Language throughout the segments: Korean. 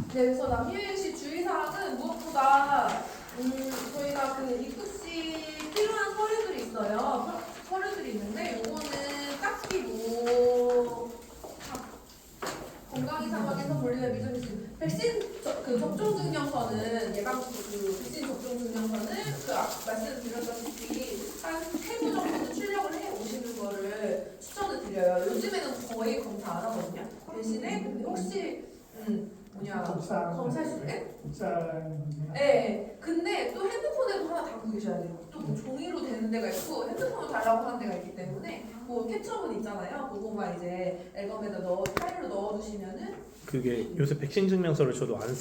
네, 그래서 남유행시 주의사항은 무엇보다 저희가 그 입국 시 필요한 서류들이 있어요. 서류들이 있는데 요거는 딱히 뭐 건강 이상학에서 볼리베 미전이 백신 그 접종 증명서는 예방 그 백신 접종 증명서는 말씀드렸다시피 한 3부 정도는 출력을 해 오시는 거를 추천을 드려요. 요즘에는 거의 검사 안 하거든요. 대신에 근데 혹시 검사할 수 있게? 네. 근데 또 핸드폰에도 하나 담고 계셔야 돼요. 또뭐 종이로 되는 데가 있고 핸드폰으로 달라고 하는 데가 있기 때문에 뭐 캡처본 있잖아요. 그거만 이제 앨범에다 파일로 넣어두시면은 그게 요새 백신 증명서를 저도 안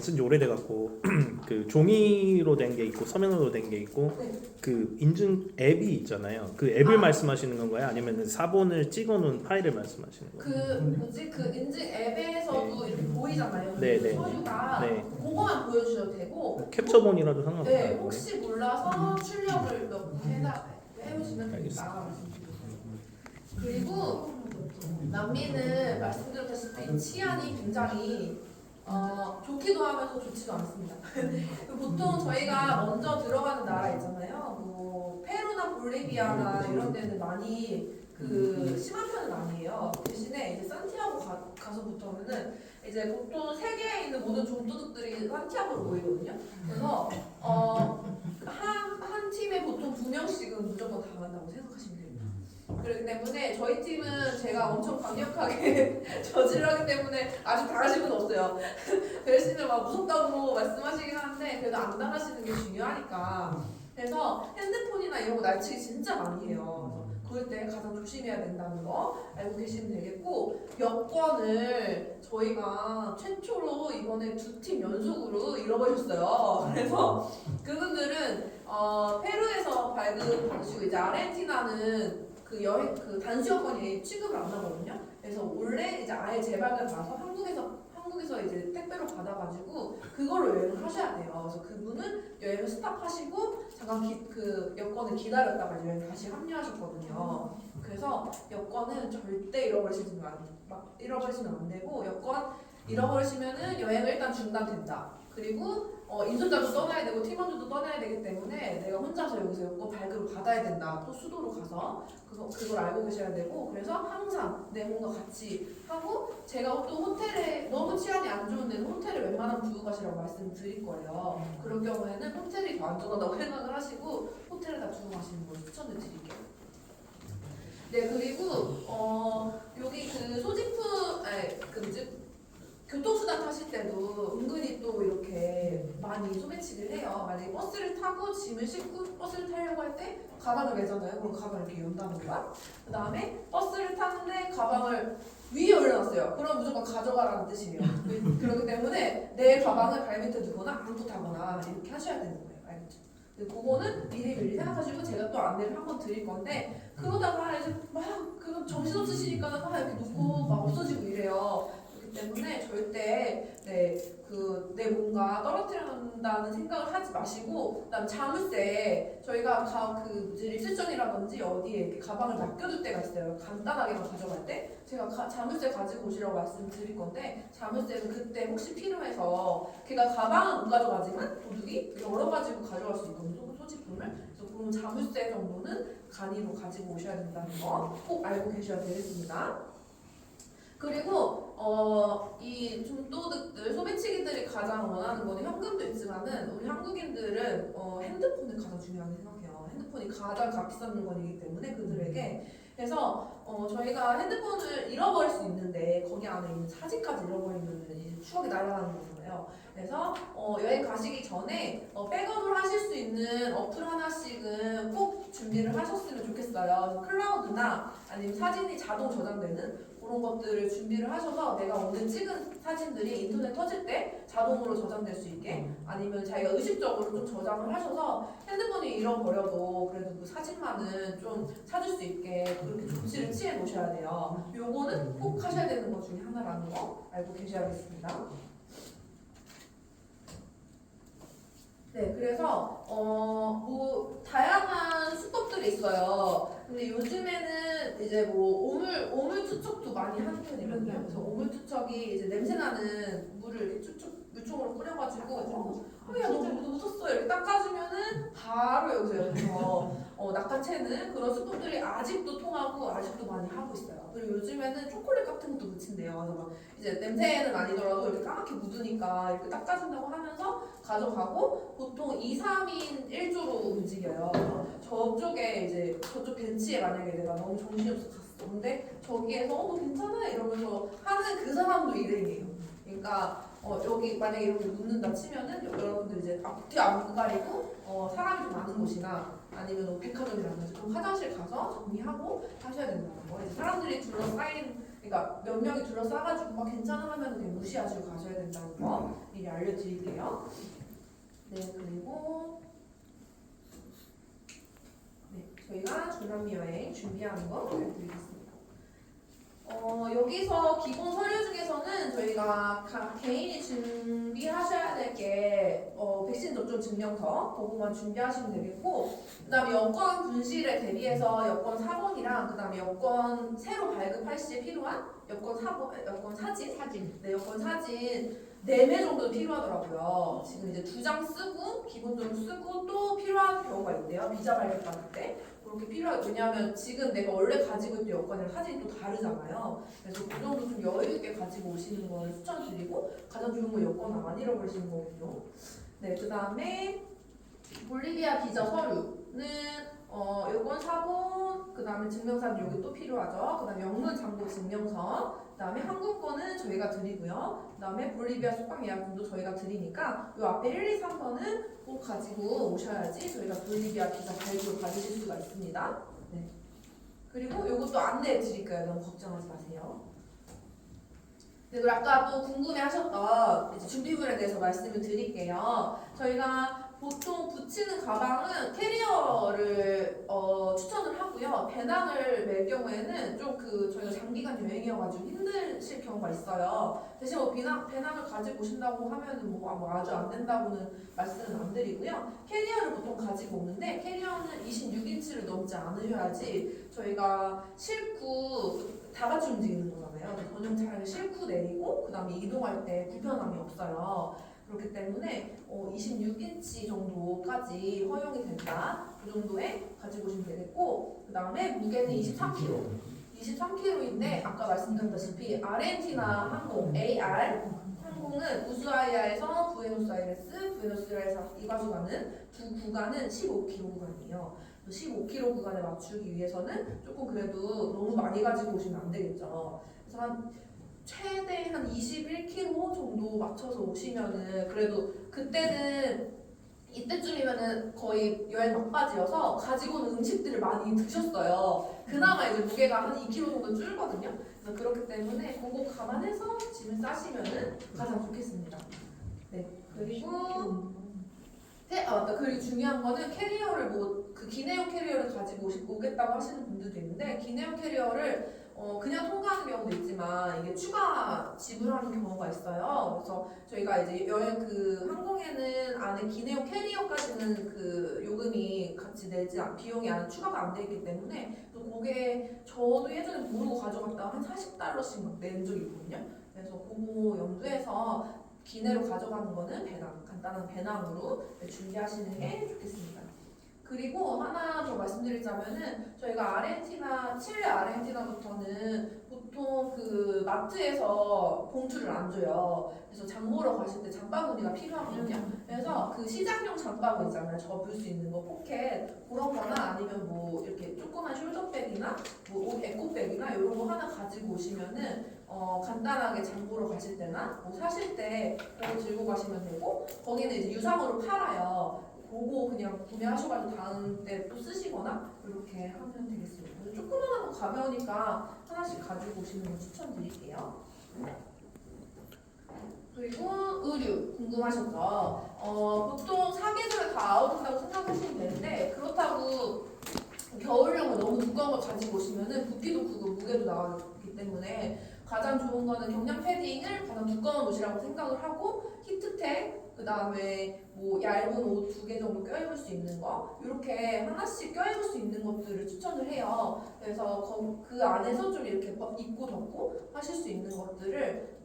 쓴 지 오래돼 갖고 그 종이로 된 게 있고 서면으로 된 게 있고 네. 그 인증 앱이 있잖아요. 그 앱을 말씀하시는 건가요? 아니면 사본을 찍어놓은 파일을 말씀하시는 거예요? 그 인증 앱에서도 이렇게 보이잖아요. 네, 네. 서류가 네. 그거만 보여주셔도 되고. 캡처본이라도 상관없어요. 네, 혹시 몰라서 출력을 몇 해보시면 됩니다. 그리고 남미는 말씀드렸다시피 치안이 굉장히 좋기도 하면서 좋지도 않습니다. 보통 저희가 먼저 들어가는 나라 있잖아요. 뭐 페루나 볼리비아나 이런 데는 많이 그 심한 편은 아니에요. 대신에 이제 산티아고 가서부터는 이제 보통 세계에 있는 모든 좀도둑들이 산티아고로 모이거든요. 그래서 한 팀에 보통 2명씩은 무조건 당한다고 생각하시면 됩니다. 그렇기 때문에 저희 팀은 제가 엄청 강력하게 저질하기 때문에 아직 당하실 분 없어요. 대신에 막 무섭다고 말씀하시긴 하는데 그래도 안 당하시는 게 중요하니까. 그래서 핸드폰이나 이런 거 날치기 진짜 많이 해요. 그럴 때 가장 조심해야 된다는 거 알고 계시면 되겠고, 여권을 저희가 최초로 이번에 2팀 연속으로 잃어버렸어요. 그래서 그분들은 페루에서 발급 받으시고 이제 아르헨티나는 그 여행 그 단수 여권이 취급을 안 하거든요. 그래서 원래 이제 아예 재발급 봐서 한국에서 이제 택배로 받아가지고 그걸로 여행을 하셔야 돼요. 그래서 그분은 여행을 스탑하시고 잠깐 그 여권을 기다렸다가 여행 다시 합류하셨거든요. 그래서 여권은 절대 잃어버리시면 안 되고, 여권 잃어버리시면은 여행을 일단 중단된다. 그리고 인솔자도 떠나야 되고 팀원들도 떠나야 되기 때문에 내가 혼자서 여기서 여권 발급을 받아야 된다. 또 수도로 가서 그걸 알고 계셔야 되고, 그래서 항상 내 몸과 같이 하고, 제가 또 호텔에 너무 치안이 안 좋은 데는 호텔에 웬만하면 두고 가시라고 말씀드릴 거예요. 그런 경우에는 호텔이 더 안전하다고 생각을 하시고 호텔에다 두고 가시는 걸 추천을 드릴게요. 네, 그리고 여기 그 교통수단 타실 때도 은근히 또 이렇게 많이 소매치기를 해요. 만약에 버스를 타고 짐을 싣고 버스를 타려고 할 때 가방을 매잖아요. 그럼 가방을 이렇게 연다는 거야. 그 다음에 버스를 타는데 가방을 위에 올려놨어요. 그럼 무조건 가져가라는 뜻이에요. 그렇기 때문에 내 가방을 발밑에 두거나 안고 타거나 이렇게 하셔야 되는 거예요. 알겠죠? 그거는 미리 생각하시고 제가 또 안내를 한번 드릴 건데, 그러다가 이제 막 그거 정신없으시니까 막 이렇게 놓고 막 없어지고 이래요. 때문에 절대 내 몸과 떨어뜨린다는 생각을 하지 마시고, 그다음 자물쇠 저희가 리셉션이라든지 어디에 이렇게 가방을 맡겨둘 때가 있어요. 간단하게만 가져갈 때 제가 자물쇠 가지고 오시라고 말씀드릴 건데, 자물쇠는 그때 혹시 필요해서 걔가 가방은 못 가져가지만 도둑이 여러 가지로 가져갈 수 있거든요. 소지품을. 그래서 그런 자물쇠 정도는 간이로 가지고 오셔야 된다는 거 꼭 알고 계셔야 되겠습니다. 그리고 이 좀도둑들, 소매치기들이 가장 원하는 거는 현금도 있지만은 우리 한국인들은 핸드폰을 가장 중요하게 생각해요. 핸드폰이 가장 값비싼 물건이기 때문에 그들에게. 그래서 저희가 핸드폰을 잃어버릴 수 있는데 거기 안에 있는 사진까지 잃어버리면 이제 추억이 날아가는 거잖아요. 그래서 여행 가시기 전에 백업을 하실 수 있는 어플 하나씩은 꼭 준비를 하셨으면 좋겠어요. 클라우드나 아니면 사진이 자동 저장되는 그런 것들을 준비를 하셔서 내가 오늘 찍은 사진들이 인터넷 터질 때 자동으로 저장될 수 있게, 아니면 자기가 의식적으로 좀 저장을 하셔서 핸드폰이 잃어버려도 그래도 그 사진만은 좀 찾을 수 있게 그렇게 조치를 취해 놓으셔야 돼요. 요거는 꼭 하셔야 되는 것 중에 하나라는 거 알고 계셔야겠습니다. 네, 그래서 뭐 다양한 수법들이 있어요. 근데 요즘에는 이제 뭐 오물 투척도 많이 하는 편이거든요. 그래서 오물 투척이 이제 냄새나는 물을 이렇게 쭉쭉 뿌려가지고 야 너 묻었어 이렇게 닦아주면은 바로 여기서 낚아채는 그런 수법들이 아직도 통하고 아직도 많이 하고 있어요. 그리고 요즘에는 초콜릿 같은 것도 묻힌대요. 그래서 막 이제 냄새는 아니더라도 이렇게 까맣게 묻으니까 이렇게 닦아준다고 하면서 가져가고 보통 2, 3인 1조로 움직여요. 저쪽에 이제 저쪽 벤치에 만약에 내가 너무 정신없어 갔어. 근데 저기에서 너 괜찮아? 이러면서 하는 그 사람도 일행이에요. 그러니까 여기 만약에 이렇게 묻는다 치면은 여러분들 이제 앞뒤 안 가리고 사람이 좀 많은 곳이나 아니면 뭐 백화점이라든지 그럼 화장실 가서 정리하고 하셔야 된다는 거. 이제 사람들이 둘러싸인 그러니까 몇 명이 둘러싸가지고 막 괜찮아 하면 그냥 무시하시고 가셔야 된다는 거 미리 알려드릴게요. 네 그리고 저희가 중남미 여행 준비하는 거 알려드리겠습니다. 여기서 기본 서류 중에서는 저희가 각 개인이 준비하셔야 될 게 백신 접종 증명서 그거만 준비하시면 되겠고 그다음에 여권 분실에 대비해서 여권 사본이랑 그다음에 여권 새로 발급할 시에 필요한 여권 사진 네 여권 사진 4매 정도 필요하더라고요. 지금 이제 2장 쓰고 기본적으로 쓰고 또 필요한 경우가 있대요. 비자 발급받을 때 그렇게 필요하게 왜냐하면 지금 내가 원래 가지고 있던 여권이랑 사진이 또 다르잖아요. 그래서 그 정도 좀 여유 있게 가지고 오시는 걸 추천드리고 가장 좋은 건 여권 안 잃어버리시는 거거든요. 네, 그 다음에 볼리비아 비자 서류는 여권 사본 그 다음에 증명사진 여기 또 필요하죠. 그 다음에 영문 잔고 증명서 그 다음에 항공권은 저희가 드리고요. 그 다음에 볼리비아 숙박 예약금도 저희가 드리니까 이 앞에 1, 2, 3번은 꼭 가지고 오셔야지 저희가 볼리비아 비자 발급을 받으실 수가 있습니다. 네. 그리고 이것도 안내해 드릴 거예요. 너무 걱정하지 마세요. 네, 그리고 아까 또 궁금해하셨던 이제 준비물에 대해서 말씀을 드릴게요. 저희가 보통 붙이는 가방은 캐리어를 추천을 하고요. 배낭을 맬 경우에는 좀 저희가 장기간 여행이어가지고 힘드실 경우가 있어요. 대신 배낭을 가지고 오신다고 하면은 뭐 아주 안 된다고는 말씀은 안 드리고요. 캐리어를 보통 가지고 오는데 캐리어는 26인치를 넘지 않으셔야지 저희가 싣고 다 같이 움직이는 거잖아요. 전용 차량을 싣고 내리고 그 다음에 이동할 때 불편함이 없어요. 그렇기 때문에 26인치 정도까지 허용이 된다. 그 정도에 가지고 오시면 되겠고 그 다음에 무게는 23kg. 23kg인데 아까 말씀드렸다시피 아르헨티나 항공 AR 항공은 우수아이아에서 부에노스아이레스 이과수 가는 두 구간은 15km 구간이에요. 15km 구간에 맞추기 위해서는 조금 그래도 너무 많이 가지고 오시면 안 되겠죠. 그래서 최대 한 21km 정도 맞춰서 오시면은 그래도 그때는 이때쯤이면은 거의 여행 막바지여서 가지고 온 음식들을 많이 드셨어요. 그나마 이제 무게가 한 2kg 정도 줄거든요. 그래서 그렇기 때문에 그거 감안해서 짐을 싸시면은 가장 좋겠습니다. 네. 그리고 맞다. 그리고 중요한 거는 캐리어를 그 기내용 캐리어를 가지고 오겠다고 하시는 분들도 있는데 기내용 캐리어를 그냥 통과하는 경우도 있지만 이게 추가 지불하는 경우가 있어요. 그래서 저희가 이제 여행 항공에는 안에 기내용 캐리어까지는 요금이 같이 비용이 추가가 안 돼 있기 때문에 또 그게 저도 예전에 모르고 가져갔다가 한 $40씩 막 낸 적이 있거든요. 그래서 그거 염두해서 기내로 가져가는 거는 간단한 배낭으로 준비하시는 게 좋겠습니다. 그리고 하나 더 말씀드리자면은 저희가 칠레 아르헨티나부터는 보통 마트에서 봉투를 안 줘요. 그래서 장 보러 가실 때 장바구니가 필요하거든요. 그래서 시장용 장바구니 있잖아요. 접을 수 있는 거 포켓 그런 거나 아니면 이렇게 조그만 숄더백이나 에코백이나 이런 거 하나 가지고 오시면은 간단하게 장 보러 가실 때나 사실 때 그거 들고 가시면 되고 거기는 이제 유상으로 팔아요. 그거 그냥 구매하셔가지고 다음 때 또 쓰시거나 이렇게 하면 되겠습니다. 조그만한 거 가벼우니까 하나씩 가지고 오시는 거 추천드릴게요. 그리고 의류 궁금하셨죠? 보통 사계절에 다 아웃된다고 생각하시면 되는데 그렇다고 겨울용은 너무 두꺼운 걸 가지고 오시면은 붓기도 크고 무게도 나가기 때문에 가장 좋은 거는 경량 패딩을 가장 두꺼운 옷이라고 생각을 하고 히트텍 그 다음에 얇은 옷 2개 정도 껴입을 수 있는 거 이렇게 하나씩 껴입을 수 있는 것들을 추천을 해요. 그래서 그 안에서 좀 이렇게 입고 덮고 하실 수 있는 것들을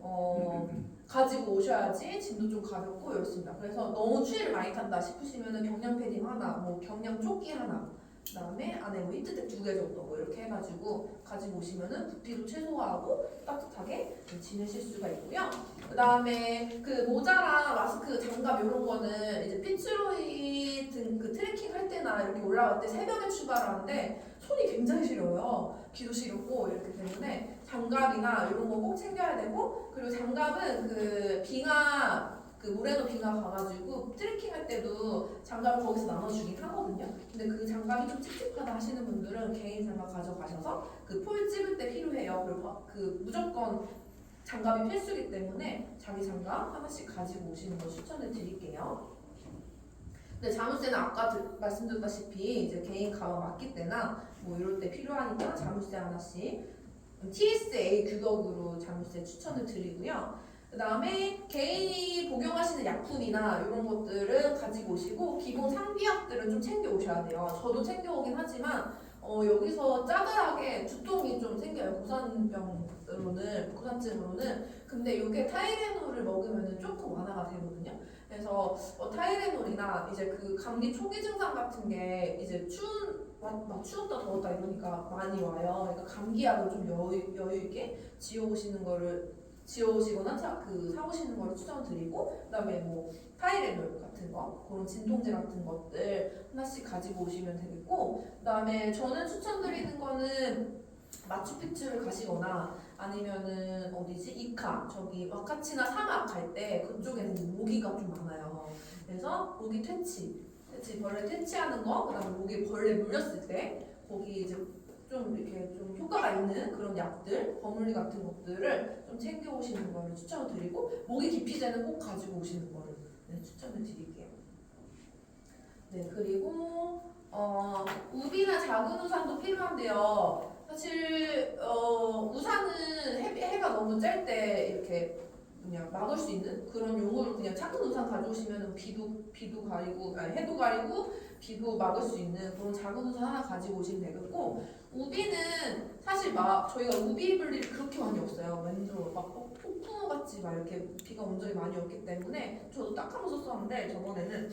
가지고 오셔야지 짐도 좀 가볍고 이렇습니다. 그래서 너무 추위를 많이 탄다 싶으시면은 경량 패딩 하나, 뭐 경량 조끼 하나, 그다음에 안에 뭐 히트텍 2개 정도 뭐 이렇게 해가지고 가지고 오시면은 부피도 최소화하고 따뜻하게 지내실 수가 있고요. 그다음에 그 모자랑 마스크, 장갑 이런 거는 이제 피츠로이 등 그 트레킹 할 때나 이렇게 올라갈 때 새벽에 출발을 하는데 손이 굉장히 시려요. 귀도 시렵고 이렇기 때문에 장갑이나 이런 거 꼭 챙겨야 되고, 그리고 장갑은 그 빙하 그 모래노 빙하 가가지고 트레킹 할 때도 장갑을 거기서 나눠주긴 하거든요. 근데 그 장갑이 좀 찝찝하다 하시는 분들은 개인 장갑 가져가셔서 그 폴 찝을 때 필요해요. 그리고 그 무조건 장갑이 필수이기 때문에 자기 장갑 하나씩 가지고 오시는 걸 추천을 드릴게요. 근데 자물쇠는 아까 말씀드렸다시피 이제 개인 가방 맡길 때나 뭐 이럴 때 필요하니까 자물쇠 하나씩 TSA 규격으로 자물쇠 추천을 드리고요. 그 다음에 개인이 복용하시는 약품이나 이런 것들은 가지고 오시고, 기본 상비약들은 좀 챙겨 오셔야 돼요. 저도 챙겨 오긴 하지만 여기서 짜들하게 두통이 좀 생겨요. 고산증으로는. 근데 이게 타이레놀을 먹으면 조금 완화가 되거든요. 그래서 타이레놀이나 이제 그 감기 초기 증상 같은 게 이제 막 추웠다 더웠다 이러니까 많이 와요. 그러니까 감기약을 좀 여유 있게 지어오시거나 사오시는 걸 추천드리고, 그다음에 뭐 타이레놀 같은 거, 그런 진통제 같은 것들 하나씩 가지고 오시면 되겠고, 그다음에 저는 추천드리는 거는 마추픽추를 가시거나 아니면은 어디지? 이카 저기 와카치나 사막 갈 때 그쪽에는 모기가 좀 많아요. 그래서 모기 벌레 퇴치하는 거, 그다음에 모기 벌레 물렸을 때 거기 이제 좀 이렇게 좀 효과가 있는 그런 약들, 버물리 같은 것들을 좀 챙겨 오시는 거를 추천을 드리고, 모기 기피제는 꼭 가지고 오시는 거를 추천을 드릴게요. 네, 그리고 우비나 작은 우산도 필요한데요. 사실 우산은 해가 너무 짤 때 이렇게 그냥 막을 수 있는 그런 용으로 그냥 작은 우산 가져오시면 비도 가리고, 아니, 해도 가리고 비도 막을 수 있는 그런 작은 우산 하나 가지고 오시면 되겠고, 우비는 사실 저희가 우비 입을 일이 그렇게 많이 없어요. 왠지 막 폭풍우 같이 막 이렇게 비가 온 적이 많이 없기 때문에 저도 딱 한 번 썼었는데 저번에는.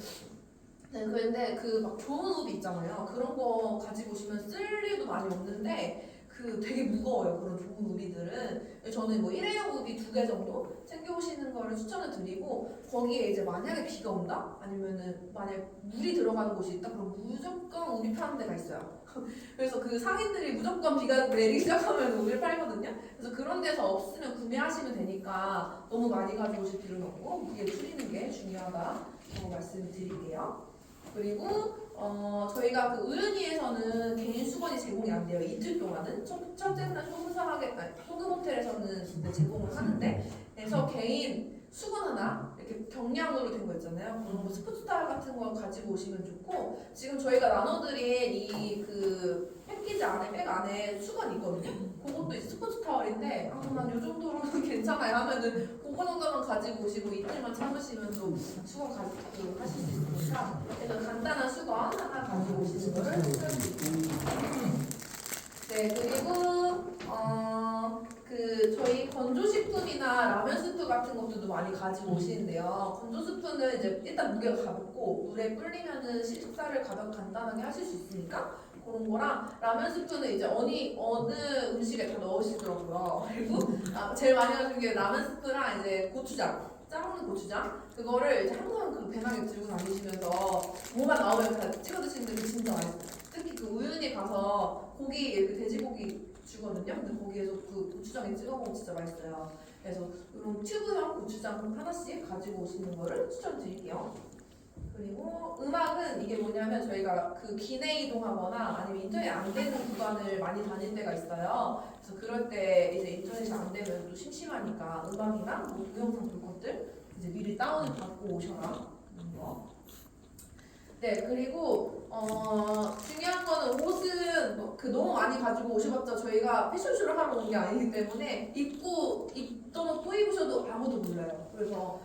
네, 그런데 그 막 좋은 우비 있잖아요. 그런 거 가지고 오시면 쓸 일도 많이 없는데 그 되게 무거워요. 그런 좋은 우비들은. 저는 뭐 일회용 우비 2개 정도 챙겨오시는 거를 추천을 드리고, 거기에 이제 만약에 비가 온다? 아니면은 만약 물이 들어가는 곳이 있다? 그럼 무조건 우비 파는 데가 있어요. 그래서 그 상인들이 무조건 비가 내리기 시작하면 우비를 팔거든요. 그래서 그런 데서 없으면 구매하시면 되니까 너무 많이 가져오실 필요는 없고 무게 줄이는 게 중요하다고 말씀을 드릴게요. 그리고 저희가 그 의은이에서는 개인 수건이 제공이 안 돼요. 이틀 동안은. 첫째는 소금 호텔에서는 제공을 하는데, 그래서 개인 수건 하나 이렇게 경량으로 된 거 있잖아요. 그런 거 스포츠 타월 같은 거 가지고 오시면 좋고, 지금 저희가 나눠드린 이 그 패키지 안에 백 안에 수건이 있거든요. 그것도 이제 스포츠 타월인데 난 이 정도로는 괜찮아요 하면은 그거 정도만 가지고 오시고 이틀만 참으시면 또 수건 가지고 하실 수 있으니까, 그래서 간단한 수건 하나 가지고 오시는 거를 추천드립니다. 네, 그리고 그 저희 건조식품이나 라면 스프 같은 것들도 많이 가지고 오시는데요. 건조 스프는 이제 일단 무게가 가볍고 물에 불리면은 식사를 간단하게 하실 수 있으니까 그런 거랑, 라면 스프는 이제 어느 음식에 다 넣으시더라고요. 그리고 제일 많이 가지고 게 라면 스프랑 이제 고추장, 짜먹는 고추장, 그거를 이제 항상 그 배낭에 들고 다니시면서 뭐만 나오면 다 찍어 드시는 게 진짜 맛있어요. 특히 그 우윤희 가서 고기 이렇게 돼지고기 주거든요. 근데 거기에서 그 고추장에 찍어 먹으면 진짜 맛있어요. 그래서 이런 튜브형 고추장 하나씩 가지고 오시는 거를 추천드릴게요. 그리고 음악은 이게 뭐냐면 저희가 그 기내 이동하거나 아니면 인터넷 안 되는 구간을 많이 다닐 때가 있어요. 그래서 그럴 때 이제 인터넷이 안 되면 또 심심하니까 음악이나 뭐 동영상 볼 것들 이제 미리 다운을 받고 오셔라. 네, 그리고 중요한 거는 옷은 너무 많이 가지고 오셔봤자 저희가 패션쇼를 하러 온 게 아니기 때문에 입던 입으셔도 아무도 몰라요. 그래서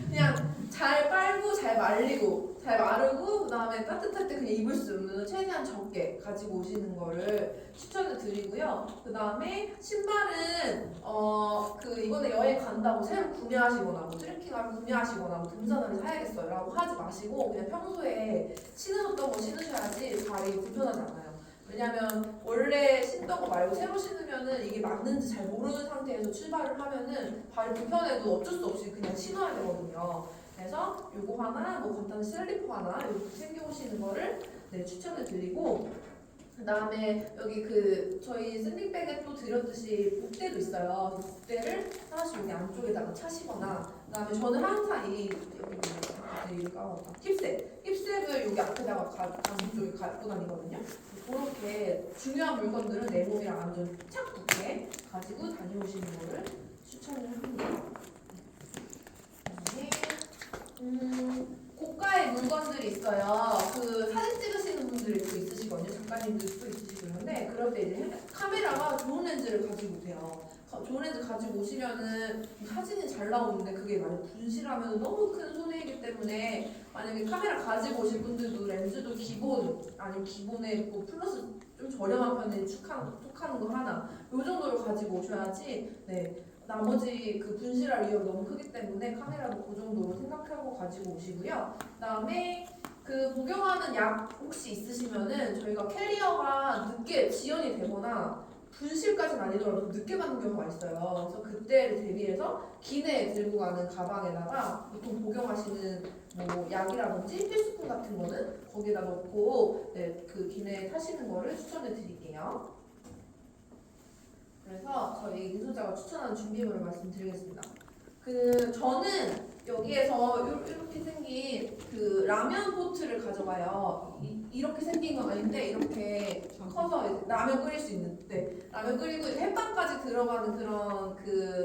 그냥 잘 빨고 잘 말리고 잘 마르고 그다음에 따뜻할 때 그냥 입을 수 있는 최대한 적게 가지고 오시는 거를 추천을 드리고요. 그다음에 신발은 이번에 여행 간다고 새로 구매하시거나 뭐 트레킹하러 구매하시거나 뭐 등산을 사야겠어요라고 하지 마시고 그냥 평소에 신으셨던 거 신으셔야지 발이 불편하지 않아요. 왜냐면 원래 신던 거 말고 새로 신으면은 이게 맞는지 잘 모르는 상태에서 출발을 하면은 발이 불편해도 어쩔 수 없이 그냥 신어야 되거든요. 그래서 요거 하나, 뭐 간단한 슬리퍼 하나 이렇게 챙겨오시는 거를 네, 추천을 드리고 그 다음에 여기 저희 슬링백에 또 드렸듯이 복대도 있어요. 그 복대를 하나씩 여기 안쪽에다가 차시거나 그 다음에 저는 항상 여기 까먹었다. 힙색을 여기 앞에다가 안쪽에 갖고 다니거든요. 그렇게 중요한 물건들은 내 몸이랑 완전 착 붙게 가지고 다녀오시는 거를 추천을 합니다. 그다음에 고가의 물건들이 있어요. 사진 찍으시는 분들이 또 있으시거든요. 작가님들 또 있으시는데 그럴 때 이제 카메라가 좋은 렌즈를 가지고 오세요. 좋은 렌즈 가지고 오시면은 사진이 잘 나오는데 그게 만약 분실하면 너무 큰 손해이기 때문에 만약에 카메라 가지고 오실 분들도 렌즈도 기본 아니면 기본에 뭐 플러스 좀 저렴한 편에 툭하는 거 하나 요 정도로 가지고 오셔야지 네. 나머지 분실할 위험이 너무 크기 때문에 카메라도 그 정도로 생각하고 가지고 오시고요. 그다음에 복용하는 약 혹시 있으시면은 저희가 캐리어가 늦게 지연이 되거나 분실까지는 아니더라도 늦게 받는 경우가 있어요. 그래서 그때를 대비해서 기내에 들고 가는 가방에다가 보통 복용하시는 뭐 약이라든지 필수품 같은 거는 거기다 넣고 네, 기내에 타시는 거를 추천해 드릴게요. 그래서 저희 민소자가 추천하는 준비물을 말씀드리겠습니다. 저는 여기에서 이렇게 생긴 라면 포트를 가져가요. 이렇게 생긴 건 아닌데 이렇게 커서 이제 라면 끓일 수 있는 라면 끓이고 이제 햇반까지 들어가는 그런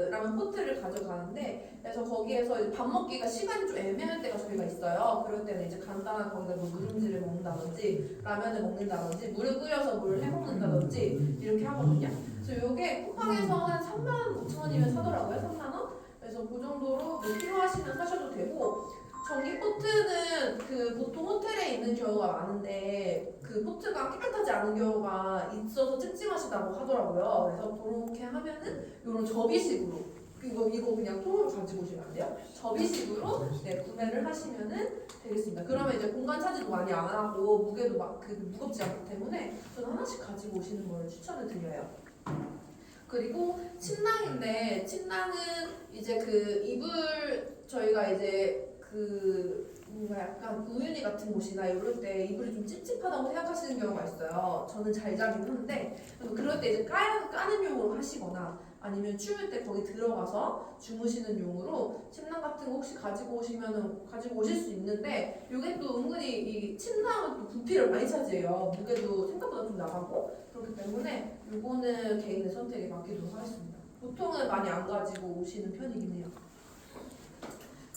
라면 포트를 가져가는데 그래서 거기에서 이제 밥 먹기가 시간이 좀 애매할 때가 저희가 있어요. 그럴 때는 이제 간단한 거기다 뭐 누룽지를 먹는다든지 라면을 먹는다든지 물을 끓여서 물 해 먹는다든지 이렇게 하거든요. 그래서 이게 쿠팡에서 한 35,000원이면 사더라고요. 3만원? 그래서 그 정도로 뭐 필요하시면 사셔도 되고 전기 포트는 보통 호텔에 있는 경우가 많은데 포트가 깨끗하지 않은 경우가 있어서 찜찜하시다고 하더라고요. 그래서 그렇게 하면은 이런 접이식으로 이거 그냥 통으로 가지고 오시면 안 돼요. 접이식으로 네, 구매를 하시면은 되겠습니다. 그러면 이제 공간 차지도 많이 안 하고 무게도 막 무겁지 않기 때문에 저는 하나씩 가지고 오시는 걸 추천을 드려요. 그리고 침낭인데 침낭은 이제 이불 저희가 이제 뭔가 약간 우유니 같은 곳이나 이럴 때 이불이 좀 찝찝하다고 생각하시는 경우가 있어요. 저는 잘 자긴 하는데 그럴 때 이제 까는 용으로 하시거나 아니면 추울 때 거기 들어가서 주무시는 용으로 침낭 같은 거 혹시 가지고 오실 수 있는데 이게 또 은근히 이 침낭은 또 부피를 많이 차지해요. 무게도 생각보다 좀 나가고 그렇기 때문에 이거는 개인의 선택에 맡기도록 하겠습니다. 보통은 많이 안 가지고 오시는 편이긴 해요.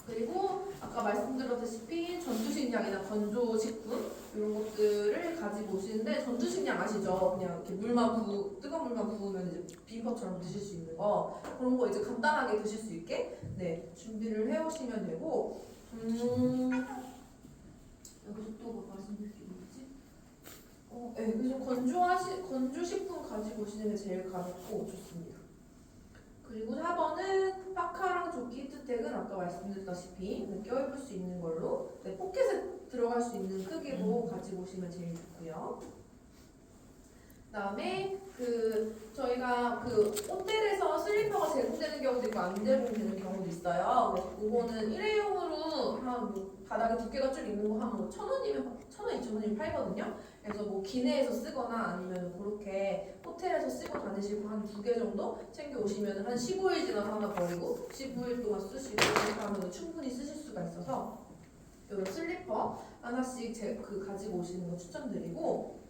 그리고 아까 말씀드렸다시피 전투식량이나 건조식품 이런 것들을 가지고 오시는데 전투식량 아시죠? 그냥 이렇게 뜨거운 물만 부으면 이제 비빔밥처럼 드실 수 있는 거 그런 거 이제 간단하게 드실 수 있게 네 준비를 해오시면 되고 여기서 또 뭐 말씀드릴 게 있지? 네, 그래서 건조식품 가지고 오시는 게 제일 가볍고 좋습니다. 그리고 4번은 파카랑 조끼 히트텍은 아까 말씀드렸다시피 껴입을 수 있는 걸로 포켓에 들어갈 수 있는 크기로 가지고 오시면 제일 좋고요. 그다음에 저희가 호텔에서 슬리퍼가 제공되는 경우도 있고 안 제공되는 경우도 있어요. 그래서 그거는 일회용으로 바닥에 두께가 좀 있는 거 한 1,000원이면 1,000원, 2,000원이면 팔거든요. 그래서 뭐 기내에서 쓰거나 아니면 그렇게 호텔에서 쓰고 다니시고 한 2개 정도 챙겨 오시면 한 15일 지나서 하나 버리고 15일 동안 쓰시고 그렇게 하면 충분히 쓰실 수가 있어서 이런 슬리퍼 하나씩 가지고 오시는 거 추천드리고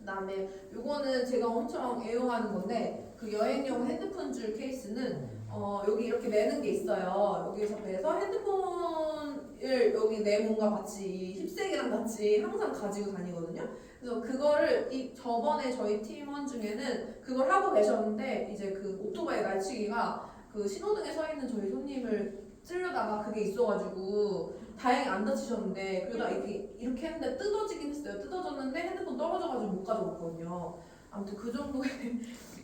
그다음에 요거는 제가 엄청 애용하는 건데 여행용 핸드폰 줄 케이스는 여기 이렇게 매는 게 있어요. 여기에서 매서 핸드폰을 여기 내 몸과 같이 힙색이랑 같이 항상 가지고 다니거든요. 그래서 그거를 저번에 저희 팀원 중에는 그걸 하고 계셨는데 이제 오토바이 날치기가 신호등에 서 있는 저희 손님을 찔려다가 그게 있어가지고 다행히 안 다치셨는데 그러다 이렇게 했는데 뜯어지긴 했어요. 뜯어졌는데 핸드폰 떨어져가지고 못 가져갔거든요. 아무튼 그 정도의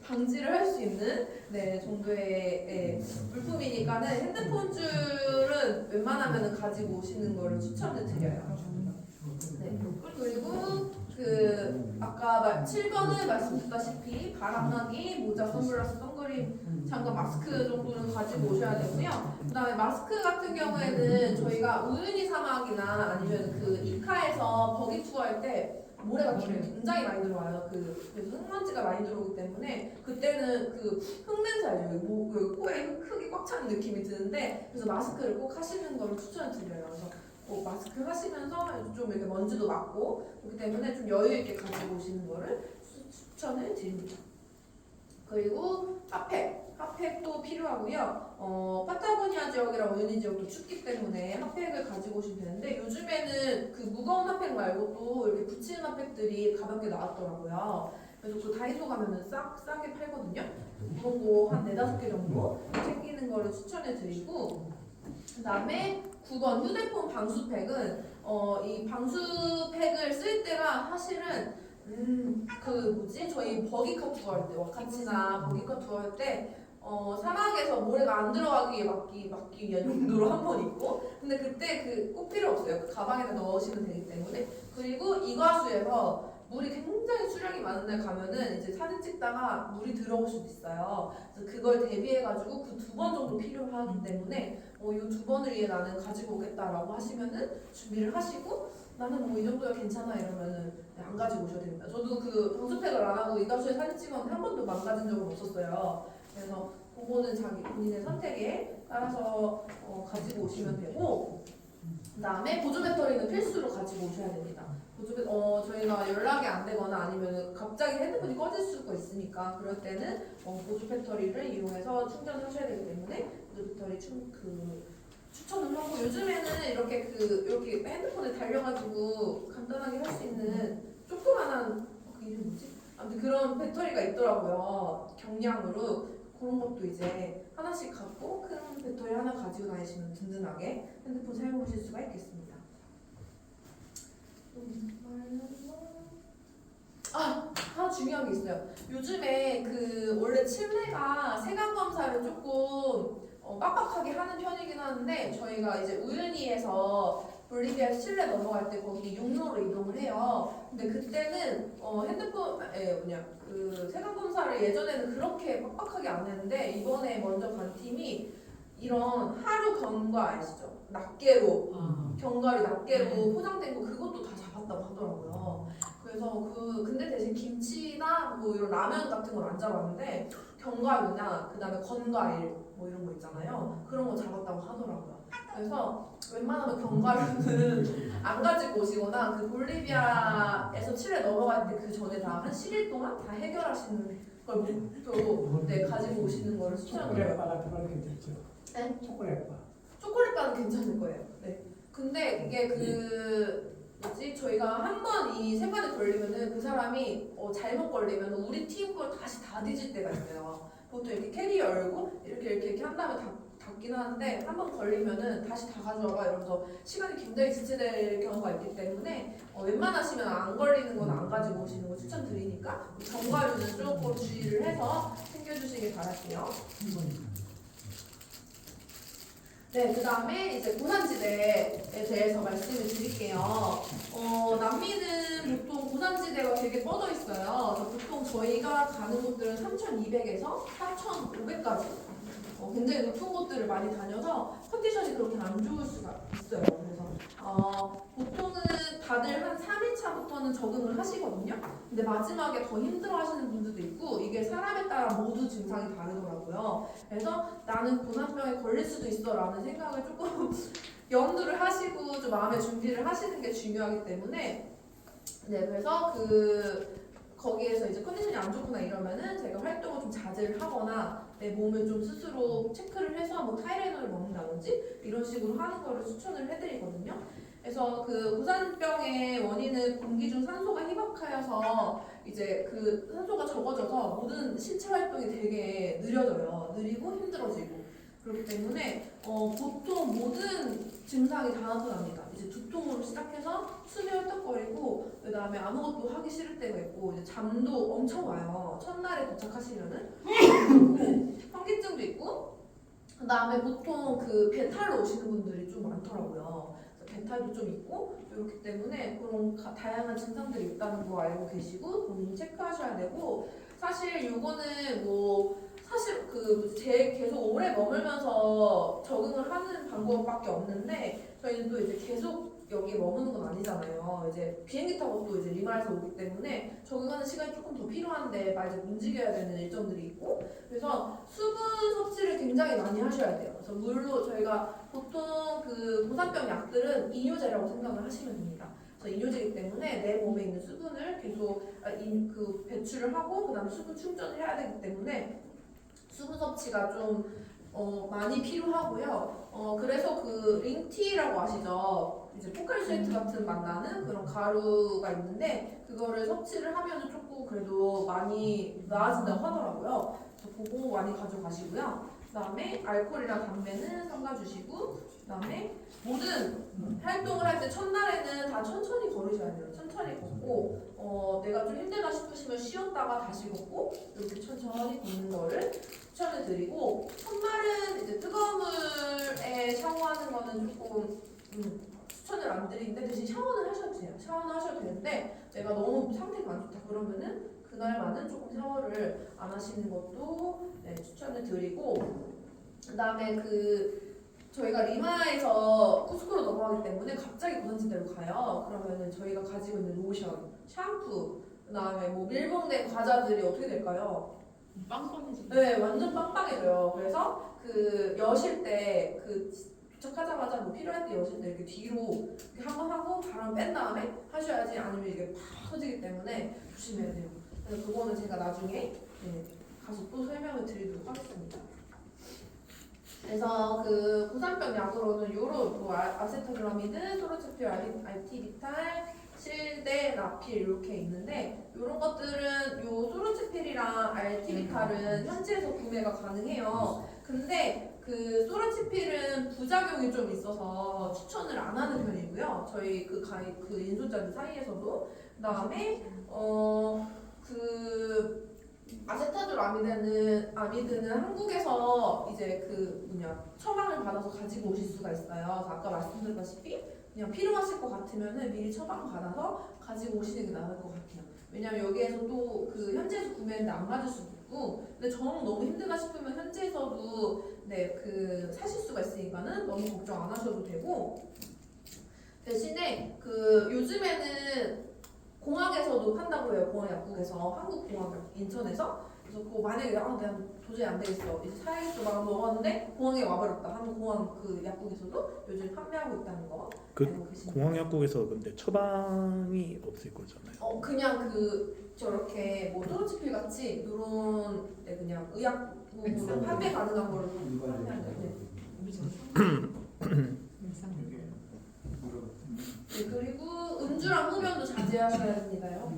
방지를 할 수 있는 정도의 물품이니까는 핸드폰 줄은 웬만하면 가지고 오시는 거를 추천을 드려요. 네. 그리고 아까 7번은 말씀드렸다시피 바람막이, 모자, 선글라스, 선크림, 장갑, 마스크 정도는 가지고 오셔야 되고요. 그다음에 마스크 같은 경우에는 저희가 우유니 사막이나 아니면 이카에서 버기 투어 할 때 모래가 굉장히 많이 들어와요. 그래서 흙먼지가 많이 들어오기 때문에 그때는 흙냄새 알죠? 코에 흙이 꽉 차는 느낌이 드는데 그래서 마스크를 꼭 하시는 걸 추천드려요. 그래서 마스크 하시면서 좀 이렇게 먼지도 막고 그렇기 때문에 좀 여유 있게 가지고 오시는 거를 추천을 드립니다. 그리고 핫팩도 필요하고요. 파타고니아 지역이랑 우유니 지역도 춥기 때문에 핫팩을 가지고 오시면 되는데 요즘에는 무거운 핫팩 말고 또 이렇게 붙이는 핫팩들이 가볍게 나왔더라고요. 그래서 다이소 가면은 싸게 팔거든요. 그런 거 한 4-5개 정도 챙기는 거를 추천해 드리고 그다음에 9번 휴대폰 방수팩은 이 방수팩을 쓸 때가 사실은 저희 버기카 투어 할 때 와카치나 버기카 투어 할 때 사막에서 모래가 안 들어가게 막기 위한 용도로 한 번 있고 근데 그때 꼭 필요 없어요. 가방에다 넣으시면 되기 때문에 그리고 이과수에서 물이 굉장히 수량이 많은 날 가면은 이제 사진 찍다가 물이 들어올 수도 있어요. 그래서 그걸 대비해가지고 2번 정도 필요하기 때문에 이 2번을 위해 나는 가지고 오겠다라고 하시면은 준비를 하시고 나는 이 정도야 괜찮아 이러면은 안 가지고 오셔도 됩니다. 저도 방수팩을 안 하고 이과수에 사진 찍었는데 한 번도 망가진 적은 없었어요. 그래서 그거는 자기 본인의 선택에 따라서 가지고 오시면 되고 그다음에 보조 배터리는 필수로 가지고 오셔야 됩니다. 저희가 연락이 안 되거나 아니면 갑자기 핸드폰이 꺼질 수가 있으니까 그럴 때는 보조 배터리를 이용해서 충전을 하셔야 되기 때문에 보조 배터리 추천을 하고 요즘에는 이렇게 핸드폰에 달려가지고 간단하게 할 수 있는 조그만한 그 이름 뭐지? 아무튼 그런 배터리가 있더라고요. 경량으로 그런 것도 이제 하나씩 갖고 큰 배터리 하나 가지고 다니시면 든든하게 핸드폰 사용하실 수가 있겠습니다. 하나 중요한 게 있어요. 요즘에 원래 칠레가 세관 검사를 조금 빡빡하게 하는 편이긴 하는데 저희가 이제 우유니에서 볼리비아 칠레 넘어갈 때 거기 육로로 이동을 해요. 근데 그때는 세관 검사를 예전에는 그렇게 빡빡하게 안 했는데 이번에 먼저 간 팀이 이런 하루 견과 아시죠? 낱개로 견과류 낱개로 포장된 거 그것도 다 잡았다고 하더라고요. 그래서 근데 대신 김치나 이런 라면 같은 건 안 잡았는데 견과류나 그다음에 건과일 이런 거 있잖아요. 그런 거 잡았다고 하더라고요. 그래서 웬만하면 견과류는 안 가지고 오시거나 볼리비아에서 칠레 넘어갈 때 그 전에 다 한 10일 동안 다 해결하시는 걸 목표로 가지고 오시는 거를 추천드려요. 초콜릿바 같은 건 괜찮죠? 네? 초콜릿바. 초콜릿바는 괜찮을 거예요. 네. 근데 이게 저희가 한 번 이 세관에 걸리면은 그 사람이 잘못 걸리면 우리 팀 걸 다시 다 뒤질 때가 있어요. 보통 이렇게 캐리어 열고 이렇게 한 다음에 닫긴 하는데 한 번 걸리면은 다시 다 가져와봐 이러면서 시간이 굉장히 지체될 경우가 있기 때문에 웬만하시면 안 걸리는 건 안 가지고 오시는 거 추천드리니까 견과류는 조금 주의를 해서 챙겨주시길 바랄게요. 네, 그 다음에 이제 고산지대에 대해서 말씀을 드릴게요. 남미는 보통 고산지대가 되게 뻗어 있어요. 그래서 보통 저희가 가는 곳들은 3,200에서 4,500까지 굉장히 높은 곳들을 많이 다녀서 컨디션이 그렇게 안 좋을 수가 있어요. 그래서 보통은 다들 한 3일차부터는 적응을 하시거든요. 근데 마지막에 더 힘들어 하시는 분들도 있고 이게 사람에 따라 모두 증상이 다르더라고요. 그래서 나는 고산병에 걸릴 수도 있어 라는 생각을 조금 염두를 하시고 좀 마음의 준비를 하시는 게 중요하기 때문에 그래서 거기에서 이제 컨디션이 안 좋거나 이러면은 제가 활동을 좀 자제를 하거나 내 몸을 좀 스스로 체크를 해서 타이레놀을 먹는다든지 이런 식으로 하는 거를 추천을 해드리거든요. 그래서 고산병의 원인은 공기 중 산소가 희박하여서 이제 산소가 적어져서 모든 신체 활동이 되게 느려지고 힘들어지고 그렇기 때문에 보통 모든 증상이 다 나타납니다. 이제 두통으로 시작해서 숨이 헐떡거리고 그다음에 아무것도 하기 싫을 때가 있고 이제 잠도 엄청 와요. 첫날에 도착하시면은 그리고 현기증도 있고 그다음에 보통 그 배탈로 오시는 분들이 좀 많더라고요. 그래서 배탈도 좀 있고 그렇기 때문에 그런 다양한 증상들이 있다는 거 알고 계시고 본인 체크하셔야 되고 사실 요거는 뭐 사실 제 계속 오래 머물면서 적응을 하는 방법밖에 없는데 저희는 또 이제 계속 여기에 머무는 건 아니잖아요. 이제 비행기 타고 또 이제 리마에서 오기 때문에 적응하는 시간이 조금 더 필요한데 막 이제 움직여야 되는 일정들이 있고 그래서 수분 섭취를 굉장히 많이 하셔야 돼요. 그래서 물로 저희가 보통 그 고산병 약들은 이뇨제라고 생각을 하시면 됩니다. 그래서 이뇨제이기 때문에 내 몸에 있는 수분을 계속 배출을 하고 그다음에 수분 충전을 해야 되기 때문에 수분 섭취가 좀 많이 필요하고요. 그래서 그 링티라고 아시죠? 이제 포카리 스웨트 같은 맛 나는 그런 가루가 있는데 그거를 섭취를 하면은 조금 그래도 많이 나아진다고 하더라고요. 그래서 그거 많이 가져가시고요. 그다음에 알코올이랑 담배는 삼가주시고 그다음에 모든 활동을 할 때 첫날에는 다 천천히 걸으셔야 돼요. 천천히 걷고 내가 좀 힘들다 싶으시면 쉬었다가 다시 걷고 이렇게 천천히 걷는 거를 추천을 드리고 첫날은 이제 뜨거운 물에 샤워하는 거는 조금 추천을 안 드리는데 대신 샤워는 하셔도 돼요. 샤워는 하셔도 되는데 내가 너무 상태가 안 좋다 그러면은 그날만은 조금 샤워를 안 하시는 것도 추천을 드리고 그다음에 저희가 리마에서 쿠스코로 넘어가기 때문에 갑자기 고산지대로 가요. 그러면은 저희가 가지고 있는 로션, 샴푸, 그다음에 뭐 밀봉된 과자들이 어떻게 될까요? 빵빵해지. 네, 완전 빵빵해져요. 그래서 여실 때 도착하자마자 뭐 필요할 때 여실 때 이렇게 뒤로 이렇게 한번 하고 바람 뺀 다음에 하셔야지 아니면 이게 팍 터지기 때문에 조심해야 돼요. 그래서 그거는 제가 나중에 가서 또 설명을 드리도록 하겠습니다. 그래서 고산병 약으로는 요런 뭐 아세토글라미드, 소로체필, 알티비탈, 실데, 라필 이렇게 있는데 이런 것들은 요 소로체필이랑 알티비탈은 현지에서 구매가 가능해요. 근데 소로체필은 부작용이 좀 있어서 추천을 안 하는 편이고요. 저희 인솔자들 사이에서도 그다음에 아세타졸 아미드는 한국에서 이제 처방을 받아서 가지고 오실 수가 있어요. 그래서 아까 말씀드렸다시피 그냥 필요하실 것 같으면은 미리 처방 받아서 가지고 오시는 게 나을 것 같아요. 왜냐면 여기에서 또 현지에서 구매했는데 안 맞을 수도 있고, 근데 정 너무 힘들다 싶으면 현지에서도 사실 수가 있으니까는 너무 걱정 안 하셔도 되고 대신에 요즘에는 공항에서도 판다고 해요. 공항 약국에서 한국공항 인천에서 그래서 그거 만약에 내가 도저히 안 되겠어 이제 사야겠어 막 먹었는데 공항에 와버렸다 하면 공항 약국에서도 요즘 판매하고 있다는 거 알고 계십니까? 공항 약국에서 근데 처방이 없을 거잖아요. 그냥 저렇게 뭐 토르치필 같이 이런 그냥 의약품으로 판매 가능한 거를 판매하는 거예요. 네, 그리고 음주랑 흡연도 자제하셔야 됩니다요.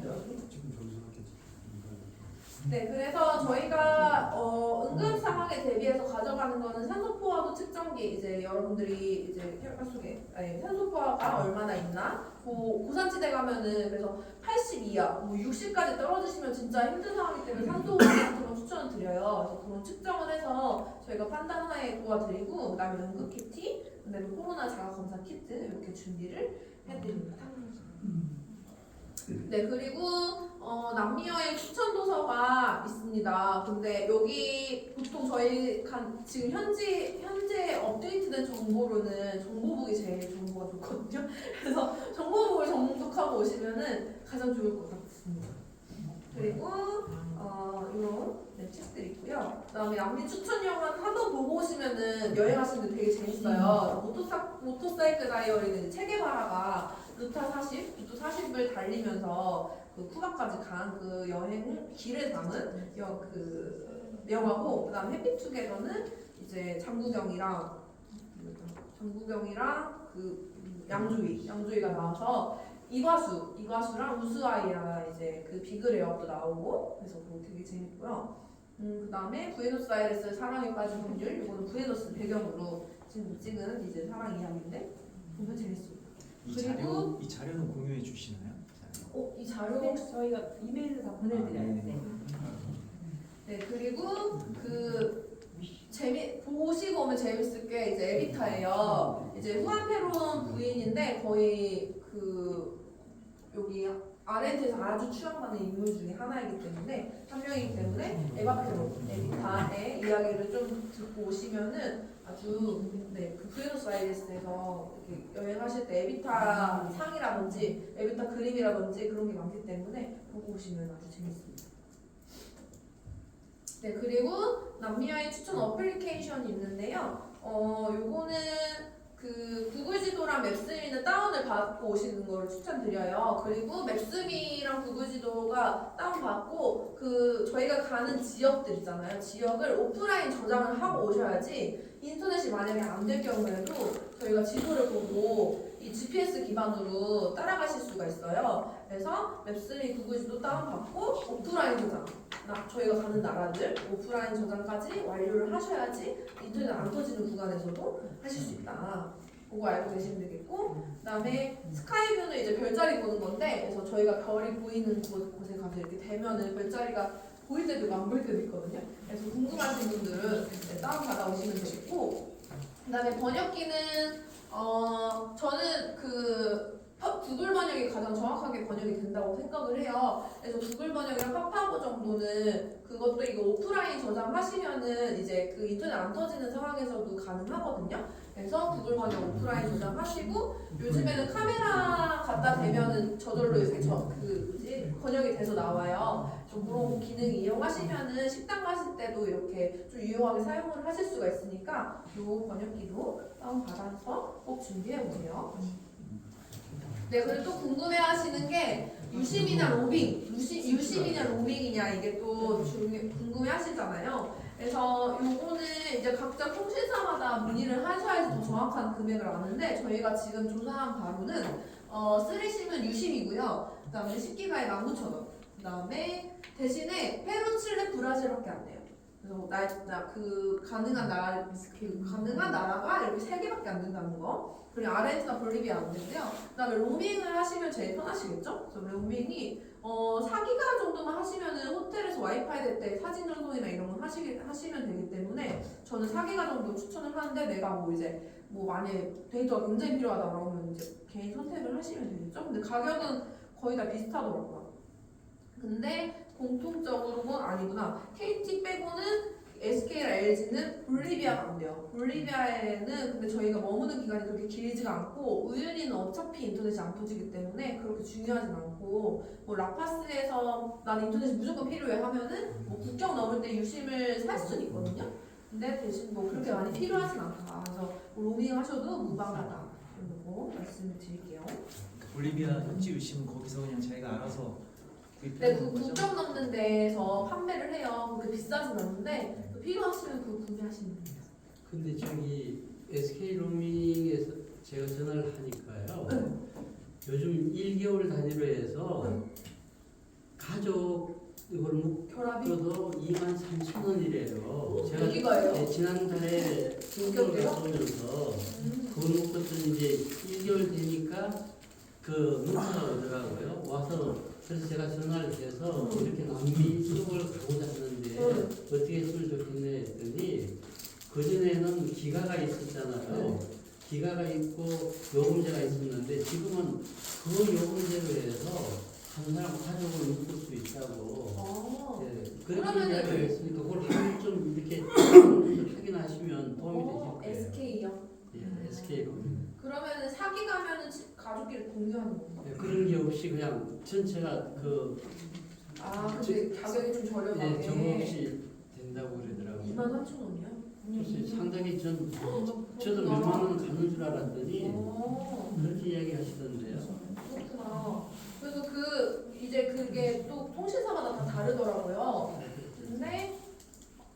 네, 그래서 저희가 응급 상황에 대비해서 가져가는 거는 산소 포화도 측정기 이제 여러분들이 이제 혈관 속에 산소 포화가 얼마나 있나 고산지대 가면은 그래서 80 이하, 뭐 60까지 떨어지시면 진짜 힘든 상황이기 때문에 산소 포화 같은 거 추천을 드려요. 그래서 그런 측정을 해서 저희가 판단하에 도와드리고 그다음에 응급 키트, 그다음에 코로나 자가 검사 키트 이렇게 준비를 해드립니다. 네, 그리고 남미 여행 추천 도서가 있습니다. 근데 여기 보통 저희 지금 현재 업데이트된 정보로는 정보북이 제일 정보가 좋거든요. 그래서 정보북을 정독하고 오시면은 가장 좋을 것 같습니다. 그리고 이런 책들 있고요. 그다음에 남미 추천 영화는 한번 보고 오시면은 여행하시는데 되게 재밌어요. 모터사이클 다이어리는 체게바라가 루트 40을 달리면서 쿠바까지 간 여행 길을 담은 영화고 그다음 해피투게더는 이제 장국영이랑 양조위가 나와서 이과수랑 우수아이랑 이제 비그레어도 나오고 그래서 그거 되게 재밌고요. 그다음에 부에노스아이레스 사랑에 빠진 확률. 이거는 부에노스 배경으로 지금 찍은 이제 사랑 이야기인데 보면 재밌습니다. 그리고 이 자료는 공유해 주시나요? 이 자료 혹시 저희가 이메일로 다 보내드려요. 네. 네, 그리고 보시고 오면 재밌을 게 이제 에비타예요. 이제 후아페론 부인인데 거의 여기 아렌트에서 아주 추앙받는 인물 중에 하나이기 때문에 한 명이기 때문에 에바페론 에비타의 이야기를 좀 듣고 오시면은 아주 그 부에노스아이레스에서 이렇게 여행하실 때 에비타 상이라든지 에비타 그림이라든지 그런 게 많기 때문에 보고 오시면 아주 재밌습니다. 네, 그리고 남미와의 추천 어플리케이션이 있는데요. 요거는 구글 지도랑 맵스미는 다운을 받고 오시는 걸 추천드려요. 그리고 맵스미랑 구글 지도가 다운받고 저희가 가는 지역들 있잖아요. 지역을 오프라인 저장을 하고 오셔야지 인터넷이 만약에 안 될 경우에도 저희가 지도를 보고 이 GPS 기반으로 따라가실 수가 있어요. 그래서 맵스미 구글 지도 다운받고 오프라인 저장. 저희가 가는 나라들 오프라인 저장까지 완료를 하셔야지 인터넷 안 터지는 구간에서도 하실 수 있다. 그거 알고 계시면 되겠고, 그다음에 스카이뷰는 이제 별자리 보는 건데, 그래서 저희가 별이 보이는 곳에 가서 이렇게 대면은 별자리가 보일 때도 있고 안 보일 때도 있거든요. 그래서 궁금하신 분들은 다운 받아 오시면 되겠고, 그다음에 번역기는 저는 구글 번역이 가장 정확하게 번역이 된다고 생각을 해요. 그래서 구글 번역이랑 파파고 정도는 그것도 이거 오프라인 저장하시면은 이제 인터넷 안 터지는 상황에서도 가능하거든요. 그래서 구글 번역 오프라인 저장하시고 요즘에는 카메라 갖다 대면은 저절로 이렇게 번역이 돼서 나와요. 좀 그런 기능 이용하시면은 식당 가실 때도 이렇게 좀 유용하게 사용을 하실 수가 있으니까 이 번역기도 다운 받아서 꼭 준비해 보세요. 네, 그리고 또 궁금해하시는 게 유심이냐 로밍, 유심이냐 로밍이냐 이게 또 궁금해하시잖아요. 그래서 요거는 이제 각자 통신사마다 문의를 하셔야지 더 정확한 금액을 아는데 저희가 지금 조사한 바로는 3심은 유심이고요. 그다음에 10기가에 19,000원. 그다음에 대신에 페루, 칠레, 브라질밖에 안 돼요. 그래서 가능한 나라가 이렇게 3개밖에 안 된다는 거. 그리고 아르헨티나, 볼리비아 안 되고요. 그다음에 로밍을 하시면 제일 편하시겠죠? 그래서 로밍이 4기가 정도만 하시면은 호텔에서 와이파이 될 때 사진 전송이나 이런 건 하시면 되기 때문에 저는 4기가 정도 추천을 하는데 내가 만약에 데이터가 굉장히 필요하다 그러면 이제 개인 선택을 하시면 되겠죠? 근데 가격은 거의 다 비슷하더라고요. 근데 공통적으로는 아니구나. KT 빼고는 SK랑 LG는 볼리비아가 안 돼요. 볼리비아에는 근데 저희가 머무는 기간이 그렇게 길지가 않고 우유니는 어차피 인터넷이 안 터지기 때문에 그렇게 중요하진 않고 라파스에서 난 인터넷이 무조건 필요해 하면은 국경 넘을 때 유심을 살 수는 있거든요. 근데 대신 그렇게 많이 필요하진 않다. 그래서 로밍 하셔도 무방하다. 이러고 말씀을 드릴게요. 볼리비아 현지 유심은 거기서 그냥 자기가 알아서 네, 국경 넘는 데에서 판매를 해요. 그렇게 비싸진 않는데 필요하시면 구매하시면 됩니다. 근데 저기 SK 로밍에서 제가 전화를 하니까요. 요즘 1개월 단위로 해서 가족 이걸 묶어도 23,000원이래요. 제가 여기가요? 지난달에 신경을 써오면서 그걸 묶었더니 이제 1개월 되니까 문자가 오더라고요. 와서 그래서 제가 전화를 해서 이렇게 남미 쪽을 가고자 하는데 어떻게 했으면 좋겠네 했더니 그전에는 기가가 있었잖아요. 기가가 있고 요금제가 있었는데 지금은 그 요금제로 해서 한 사람 가족을 묶을 수 있다고. 그렇게 이야기를 했으니까 그걸 좀 이렇게 확인하시면 도움이 되실 거예요. SK요? 예, SK 로밍. 그러면은 사기 가면은 가족끼리 공유하는 건가? 네, 그런 게 없이 그냥 전체가 근데 가격이 좀 저렴하게. 예, 정 없이 된다고 그러더라고요. 23,000원이요? 글쎄, 상당히 저도 몇만 원 가는 줄 알았더니 그렇게 이야기하시던데요. 그렇구나. 그래서 그게 또 통신사마다 다 다르더라고요. 근데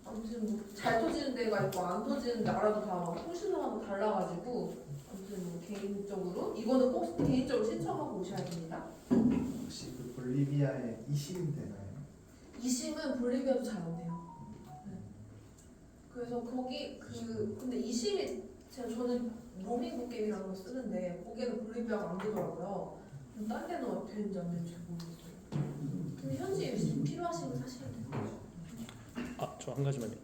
아무튼 잘 터지는 데가 있고 안 터지는 나라도 다 통신사마다 달라가지고 아무튼 개인적으로 이거는 꼭 개인적으로 신청하고 오셔야 됩니다. 혹시 볼리비아에 이심 되나요? 이심은 볼리비아도 잘 안 돼요. 그래서 거기 근데 이심이 저는 로밍 북게임이라는 거 쓰는데 거기에는 볼리비아가 안 되더라고요. 딴 데는 어떻게 되는지 안 되는지 잘 모르겠어요. 근데 현지 유심 필요하시면 사시면 돼요. 저 한 가지만요.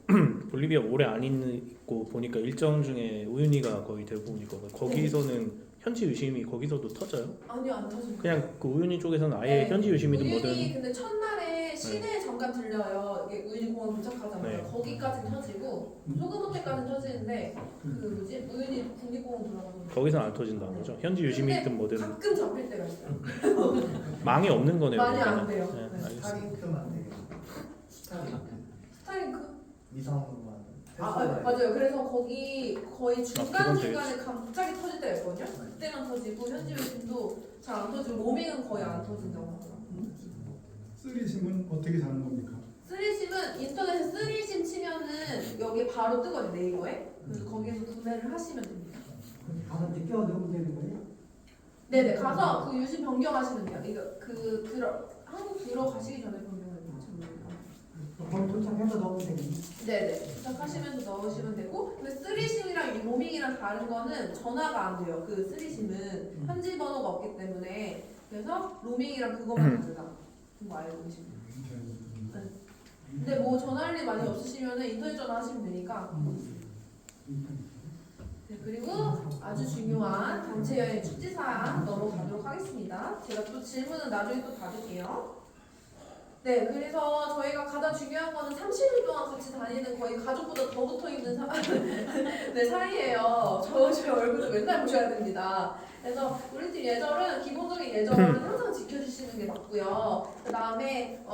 볼리비아 오래 안 있고 보니까 일정 중에 우윤희가 거의 대부분이거든요. 거기서는 현지 유심이 거기서도 터져요? 아니요, 안 터져요. 그냥 그 우윤희 쪽에서는 아예 네. 현지 유심이든 뭐든 우윤희 근데 첫날에 시내에 잠깐 들려요. 이게 우윤희 공원 도착하잖아요. 네. 거기까지는 터지고 소금호텔까지는 터지는데 우윤희 국립공원 돌아가는 거기서는 안 터진다는 거죠. 현지 유심이든 뭐든 가끔 잡힐 때가 있어요. 망이 없는 거네요. 많이 그러니까는. 안 돼요. 네, 네. 알겠습니다. 스타링크만 되게 스타링크? 위성으로만 맞아요. 그래서 거기 거의 그건 중간중간에 갑자기 터질 때가 있거든요. 그때만 터지고 현지 유심도 잘 안 터지고 로밍은 거의 안 터진다고 하더라고요. 쓰리심은 어떻게 사는 겁니까? 쓰리심은 인터넷에 쓰리심 치면은 여기 바로 뜨거든요, 네이버에. 그래서 거기에서 구매를 하시면 됩니다. 가서 느껴 넣으면 되는 거예요? 네네, 가서 그 유심 변경하시면 돼요. 한국 들어가시기 전에 변경을 해요. 거기 도착해서 넣으면 되겠네. 네네, 도착하시면서 넣으시면 되고, 근데 쓰리심이랑 이 로밍이랑 다른 거는 전화가 안 돼요. 그 쓰리심은 현지 번호가 없기 때문에. 그래서 로밍이랑 그것만 다르다. 그거 알고 계시면 돼요. 근데 뭐 전화할 일 많이 없으시면은 인터넷 전화 하시면 되니까. 네, 그리고 아주 중요한 단체 여행 축지 사항 넘어가도록 하겠습니다. 제가 또 질문은 나중에 또 받을게요. 네, 그래서 저희가 가장 중요한 거는 30일 동안 같이 다니는 거의 가족보다 더 붙어 있는 네, 사이예요. 제 얼굴도 맨날 보셔야 됩니다. 그래서 우리 팀 예절은 기본적인 예절은 항상 지켜주시는 게 맞고요. 그 다음에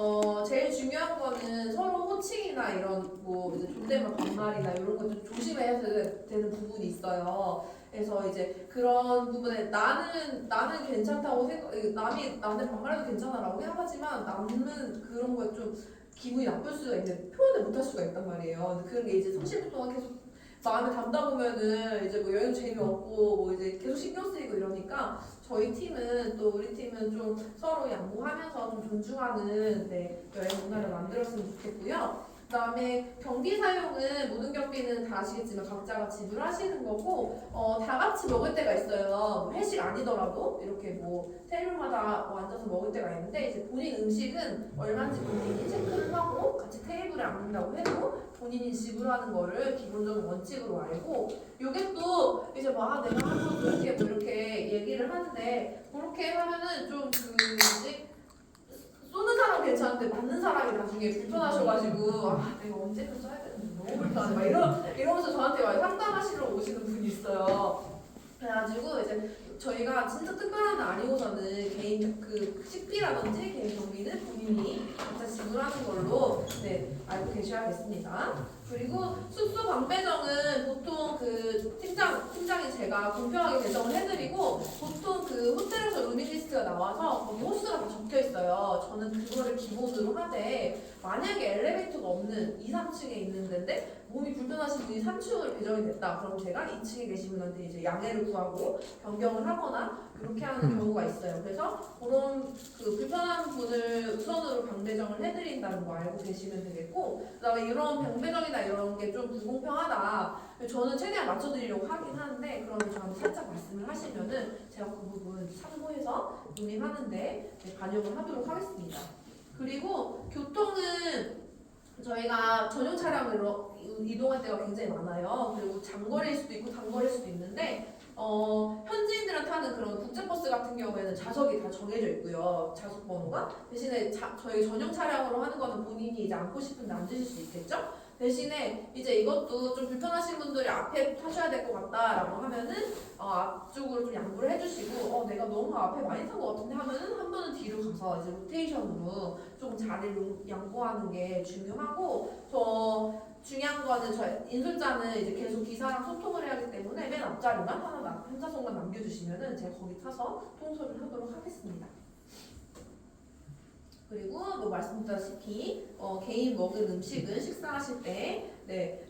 제일 중요한 거는 서로 호칭이나 이런 뭐 이제 존댓말 반말이나 이런 거 좀 조심해야 되는 부분이 있어요. 그래서 이제 그런 부분에 나는 괜찮다고 남이 나한테 반말해도 괜찮아라고 생각하지만 남은 그런 거에 좀 기분이 나쁠 수가 있는데 표현을 못할 수가 있단 말이에요. 그런 게 이제 30분 동안 계속 마음에 담다 보면은 이제 뭐 여행 재미없고 뭐 이제 계속 신경 쓰이고 이러니까 저희 팀은 또 우리 팀은 좀 서로 양보하면서 좀 존중하는 여행 문화를 만들었으면 좋겠고요. 그다음에 경비 사용은 모든 경비는 다 아시겠지만 각자가 지불하시는 거고 다 같이 먹을 때가 있어요. 뭐 회식 아니더라도 이렇게 뭐 테이블마다 뭐 앉아서 먹을 때가 있는데 이제 본인 음식은 얼마인지 본인이 체크를 하고 같이 테이블에 앉는다고 해도 본인이 지불하는 거를 기본적인 원칙으로 알고 요게 또 이제 막 내가 한번 이렇게 얘기를 하는데 그렇게 하면은 좀 뭐지 쏘는 사람 괜찮은데 맞는 사람이 나중에 불편하셔가지고 내가 언제든 써야 되는데 너무 불편해 막 이러면서 저한테 막 상담하시러 오시는 분이 있어요. 그래가지고 이제 저희가 진짜 특별한 날 아니고서는 개인 그 식비라든지 개인 경비는 본인이 각자 지불하는 걸로 알고 계셔야겠습니다. 그리고 숙소 방 배정은 보통 그 팀장이 제가 공평하게 배정을 해드리고 보통 그 호텔에서 루밍 리스트가 나와서 거기 호수가 다 적혀 있어요. 저는 그거를 기본으로 하되 만약에 엘리베이터가 없는 2, 3층에 있는 데인데 몸이 불편하신 분이 3층으로 배정이 됐다. 그럼 제가 2층에 계신 분한테 이제 양해를 구하고 변경을 하거나 그렇게 하는 경우가 있어요. 그래서 그런 그 불편한 분을 우선으로 방 배정을 해드린다는 거 알고 계시면 되겠고, 그다음에 이런 방 배정이나 이런 게 좀 불공평하다. 저는 최대한 맞춰드리려고 하긴 하는데 그러면 저한테 살짝 말씀을 하시면은 제가 그 부분 참고해서 논의하는데 반영을 하도록 하겠습니다. 그리고 교통은 저희가 전용 차량으로 이동할 때가 굉장히 많아요. 그리고 장거리일 수도 있고 단거리일 수도 있는데 현지인들한테 하는 그런 국제버스 같은 경우에는 좌석이 다 정해져 있고요. 좌석 번호가 대신에 저희 전용 차량으로 하는 거는 본인이 이제 앉고 싶은데 앉으실 수 있겠죠? 대신에 이제 이것도 좀 불편하신 분들이 앞에 타셔야 될 것 같다라고 하면은 앞쪽으로 좀 양보를 해주시고 내가 너무 앞에 많이 탄 것 같은데 하면은 한 번은 뒤로 가서 이제 로테이션으로 조금 자리를 양보하는 게 중요하고 중요한 거는 인솔자는 이제 계속 기사랑 소통을 해야 하기 때문에 맨 앞자리만 하나 혼자서만 남겨주시면은 제가 거기 타서 통솔을 하도록 하겠습니다. 그리고 뭐 말씀드렸다시피 개인 먹은 음식은 식사하실 때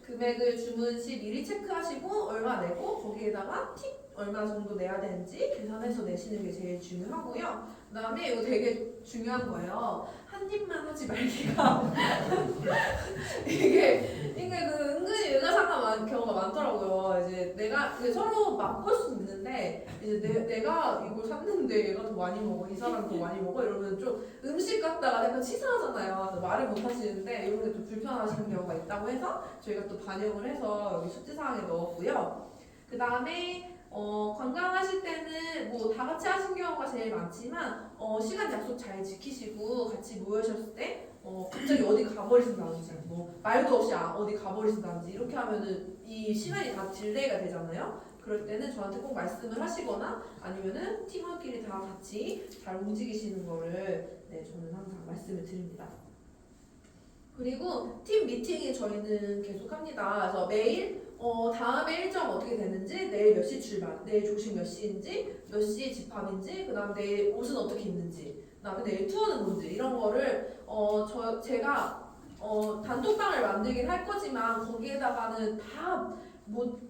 금액을 주문 시 미리 체크하시고 얼마 내고 거기에다가 팁 얼마 정도 내야 되는지 계산해서 내시는 게 제일 중요하고요. 그다음에 이거 되게 중요한 거예요. 한 입만 하지 말기가 이게 그 은근히 의가상가 경우가 많더라고요. 이제 내가 이제 서로 맛볼 수 있는데 이제 내가 이걸 샀는데 얘가 더 많이 먹어, 이 사람 더 많이 먹어 이러면 좀 음식 갖다가 약간 치사하잖아요. 그래서 말을 못 하시는데 이런 게 좀 불편하시는 경우가 있다고 해서 저희가 또 반영을 해서 여기 숙지사항에 넣었고요. 그 다음에 관광하실 때는 뭐 다 같이 하신 경우가 제일 많지만 시간 약속 잘 지키시고 같이 모여셨을 때 갑자기 어디 가버리신다든지 뭐 말도 없이 어디 가버리신다든지 이렇게 하면은 이 시간이 다 딜레이가 되잖아요. 그럴 때는 저한테 꼭 말씀을 하시거나 아니면은 팀원끼리 다 같이 잘 움직이시는 거를 저는 항상 말씀을 드립니다. 그리고 팀 미팅이 저희는 계속합니다. 그래서 매일 다음에 일정 어떻게 되는지, 내일 몇 시 출발, 내일 조식 몇 시인지, 몇 시 집합인지, 그다음 내일 옷은 어떻게 입는지, 그다음에 내일 투어는 뭔지 이런 거를 제가 단톡방을 만들긴 할 거지만 거기에다가는 다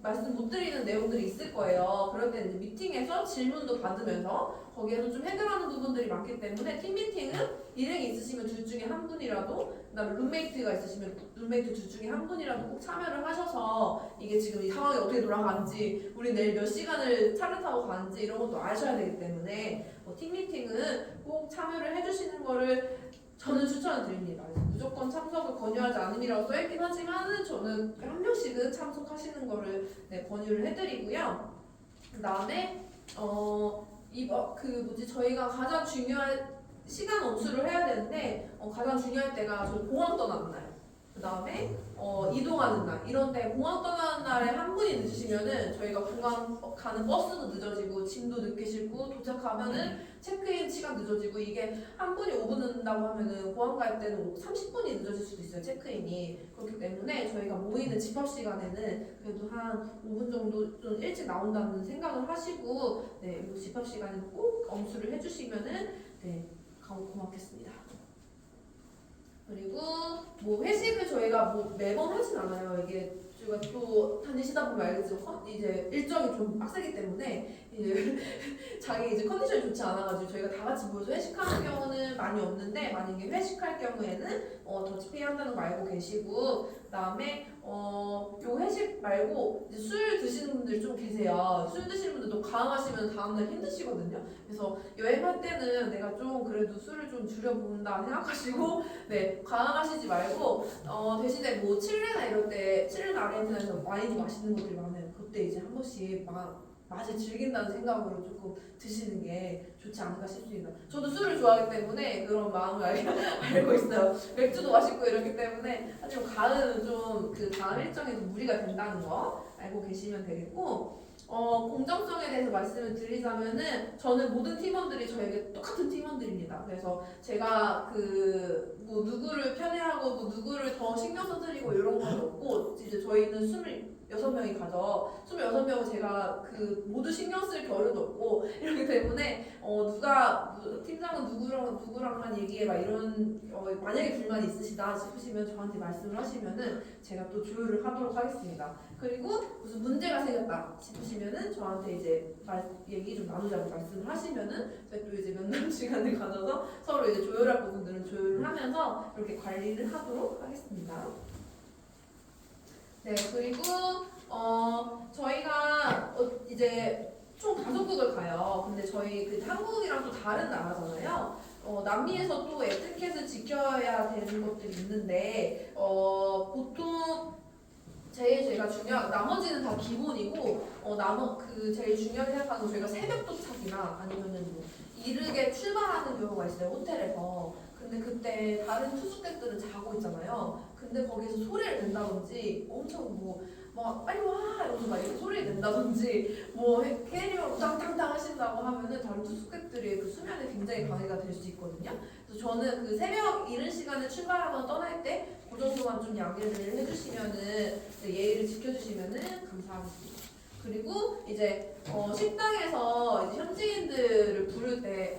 말씀 못 드리는 내용들이 있을 거예요. 그럴 때는 이제 미팅에서 질문도 받으면서 거기에서 좀 해결하는 부분들이 많기 때문에 팀 미팅은 일행이 있으시면 둘 중에 한 분이라도, 그다음에 룸메이트가 있으시면 룸메이트 둘 중에 한 분이라도 꼭 참여를 하셔서 이게 지금 이 상황이 어떻게 돌아가는지, 우리 내일 몇 시간을 차를 타고 가는지 이런 것도 아셔야 되기 때문에 팀 미팅은 꼭 참여를 해주시는 거를 저는 추천을 드립니다. 무조건 참석을 권유하지 않음이라고 써있긴 하지만 저는 한 명씩은 참석하시는 거를 권유를 해드리고요. 그 다음에 저희가 가장 중요한 시간 엄수를 해야 되는데 가장 중요할 때가 저희 공항 떠나는 날, 그 다음에 이동하는 날, 이런데 공항 떠나는 날에 한 분이 늦으시면은 저희가 공항 가는 버스도 늦어지고 짐도 늦게 싣고 도착하면은 체크인 시간 늦어지고, 이게 한 분이 5분 늦는다고 하면은 공항 갈 때는 30분이 늦어질 수도 있어요, 체크인이. 그렇기 때문에 저희가 모이는 집합 시간에는 그래도 한 5분 정도 좀 일찍 나온다는 생각을 하시고 이 집합 시간에 꼭 엄수를 해주시면은 고맙겠습니다. 그리고 뭐 회식을 저희가 뭐 매번 하진 않아요. 이게 저희가 또 다니시다 보면 알겠지만 이제 일정이 좀 빡세기 때문에 이제 자기 이제 컨디션이 좋지 않아가지고 저희가 다 같이 모여서 회식하는 경우는 많이 없는데, 만약에 회식할 경우에는 더치페이 한다는 거 알고 계시고, 그다음에 요 회식 말고 이제 술 드시는 분들이 좀 계세요. 술 드시는 분들도 가흥하시면 다음날 힘드시거든요. 그래서 여행할 때는 내가 좀 그래도 술을 좀 줄여본다 생각하시고 가흥하시지 말고 대신에 뭐 칠레나 이럴 때, 칠레나 아르헨티나에서 와인이 맛있는 것들이 많아요. 그때 이제 한 번씩 맛을 즐긴다는 생각으로 조금 드시는 게 좋지 않을까 싶습니다. 저도 술을 좋아하기 때문에 그런 마음을 알고 있어요. 맥주도 맛있고 이렇기 때문에, 하지만 가을은 좀 그 다음 일정에서 무리가 된다는 거 알고 계시면 되겠고, 공정성에 대해서 말씀을 드리자면은 저는 모든 팀원들이 저에게 똑같은 팀원들입니다. 그래서 제가 뭐 누구를 편애하고 뭐 누구를 더 신경 써드리고 이런 건 없고, 이제 저희는 26명이 가죠. 26명은 제가 모두 신경 쓸 겨를도 없고 이렇기 때문에 팀장은 누구랑만 얘기해 막 이런 만약에 불만이 있으시다 싶으시면 저한테 말씀을 하시면은 제가 또 조율을 하도록 하겠습니다. 그리고 무슨 문제가 생겼다 싶으시면은 저한테 이제 얘기 좀 나누자고 말씀을 하시면은 제가 또 이제 면담 시간을 가져서 서로 이제 조율할 부분들은 조율을 하면서 이렇게 관리를 하도록 하겠습니다. 그리고 저희가 이제 총 5국을 가요. 근데 저희 한국이랑 또 다른 나라잖아요. 남미에서 또 에티켓을 지켜야 되는 것들이 있는데 보통 제가 중요한, 나머지는 다 기본이고 제일 중요하게 생각하는 건 저희가 새벽 도착이나 아니면은 뭐 이르게 출발하는 경우가 있어요, 호텔에서. 근데 그때 다른 투숙객들은 자고 있잖아요. 근데 거기서 소리를 낸다든지 엄청 막 빨리 와 이러면서 막 이렇게 소리를 낸다든지 캐리어로 땅땅땅 하신다고 하면은 다른 투숙객들이 수면에 굉장히 방해가 될 수 있거든요. 그래서 저는 새벽 이른 시간에 출발하거나 떠날 때 그 정도만 좀 양해를 해주시면은 예의를 지켜주시면은 감사하겠습니다. 그리고 이제 식당에서 이제 현지인들을 부를 때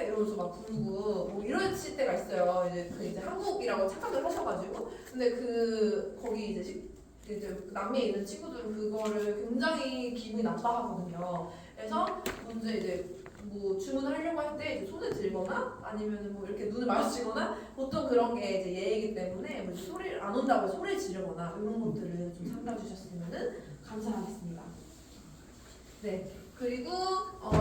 이러면서 막 부르고 뭐 이러실 때가 있어요. 이제 한국이라고 착각을 하셔가지고. 근데 거기 이제 이제 남미에 있는 친구들은 그거를 굉장히 기분이 나빠하거든요. 그래서 먼저 이제 뭐 주문하려고 할 때 이제 손을 들거나 아니면 뭐 이렇게 눈을 마주치거나 보통 그런 게 이제 예의이기 때문에 뭐 이제 소리를 안 온다고 해서 소리를 지르거나 이런 것들을 좀 삼가 주셨으면 감사하겠습니다. 네. 그리고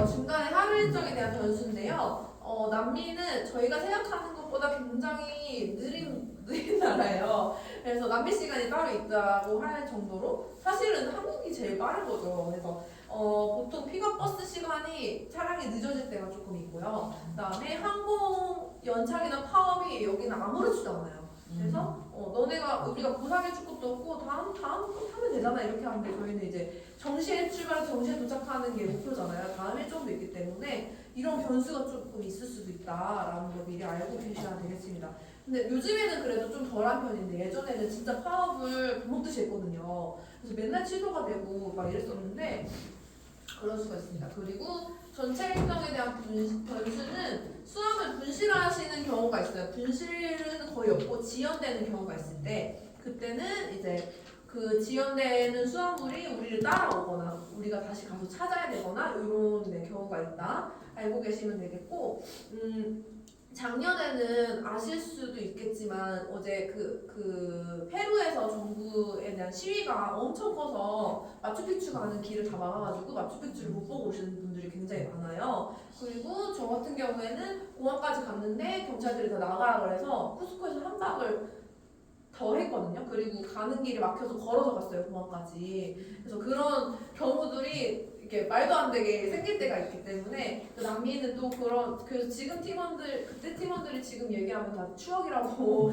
중간에 하루 일정에 대한 변수인데요. 남미는 저희가 생각하는 것보다 굉장히 느린 나라예요. 그래서 남미 시간이 따로 있다고 할 정도로 사실은 한국이 제일 빠른 거죠. 그래서 보통 픽업 버스 시간이 차량이 늦어질 때가 조금 있고요. 그다음에 항공 연착이나 파업이 여기는 아무렇지도 않아요. 그래서 너네가 우리가 보상해줄 것도 없고 다음 거 타면 되잖아 이렇게 하는데 저희는 이제 정시에 출발해서 정시에 도착하는 게 목표잖아요. 다음 일정도 있기 때문에 이런 변수가 조금 있을 수도 있다라는 거 미리 알고 계셔야 되겠습니다. 근데 요즘에는 그래도 좀 덜한 편인데 예전에는 진짜 파업을 밥 먹듯이 했거든요. 그래서 맨날 취소가 되고 막 이랬었는데 그럴 수가 있습니다. 그리고 전체 일정에 대한 변수는 수학을 분실하시는 경우가 있어요. 분실은 거의 없고 지연되는 경우가 있을 때 그때는 이제 그 지연되는 수화물이 우리를 따라오거나 우리가 다시 가서 찾아야 되거나 이런 경우가 있다. 알고 계시면 되겠고 작년에는 아실 수도 있겠지만 어제 그 페루에서 정부에 대한 시위가 엄청 커서 마추픽추 가는 길을 다 막아가지고 마추픽추를 못 보고 오시는 분들이 굉장히 많아요. 그리고 저 같은 경우에는 공항까지 갔는데 경찰들이 다 나가라 그래서 쿠스코에서 한 박을 더 했거든요. 그리고 가는 길이 막혀서 걸어서 갔어요 공항까지. 그래서 그런 경우들이 이렇게 말도 안 되게 생길 때가 있기 때문에 남미는 또 그래서 지금 팀원들 그때 팀원들이 지금 얘기하면 다 추억이라고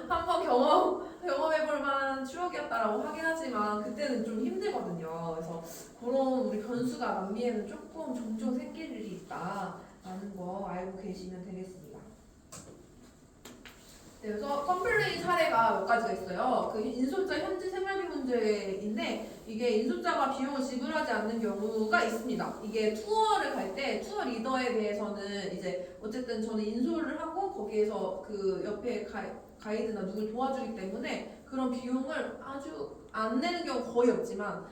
한번 경험해볼 만한 추억이었다라고 하긴 하지만 그때는 좀 힘들거든요. 그래서 그런 우리 변수가 남미에는 조금 종종 생길 일이 있다라는 거 알고 계시면 되겠습니다. 네, 그래서 컴플레인 사례가 몇 가지가 있어요. 그 인솔자 현지 생활비 문제인데 이게 인솔자가 비용을 지불하지 않는 경우가 있습니다. 이게 투어를 갈 때 투어 리더에 대해서는 이제 어쨌든 저는 인솔을 하고 거기에서 그 옆에 가이드나 누굴 도와주기 때문에 그런 비용을 아주 안 내는 경우 거의 없지만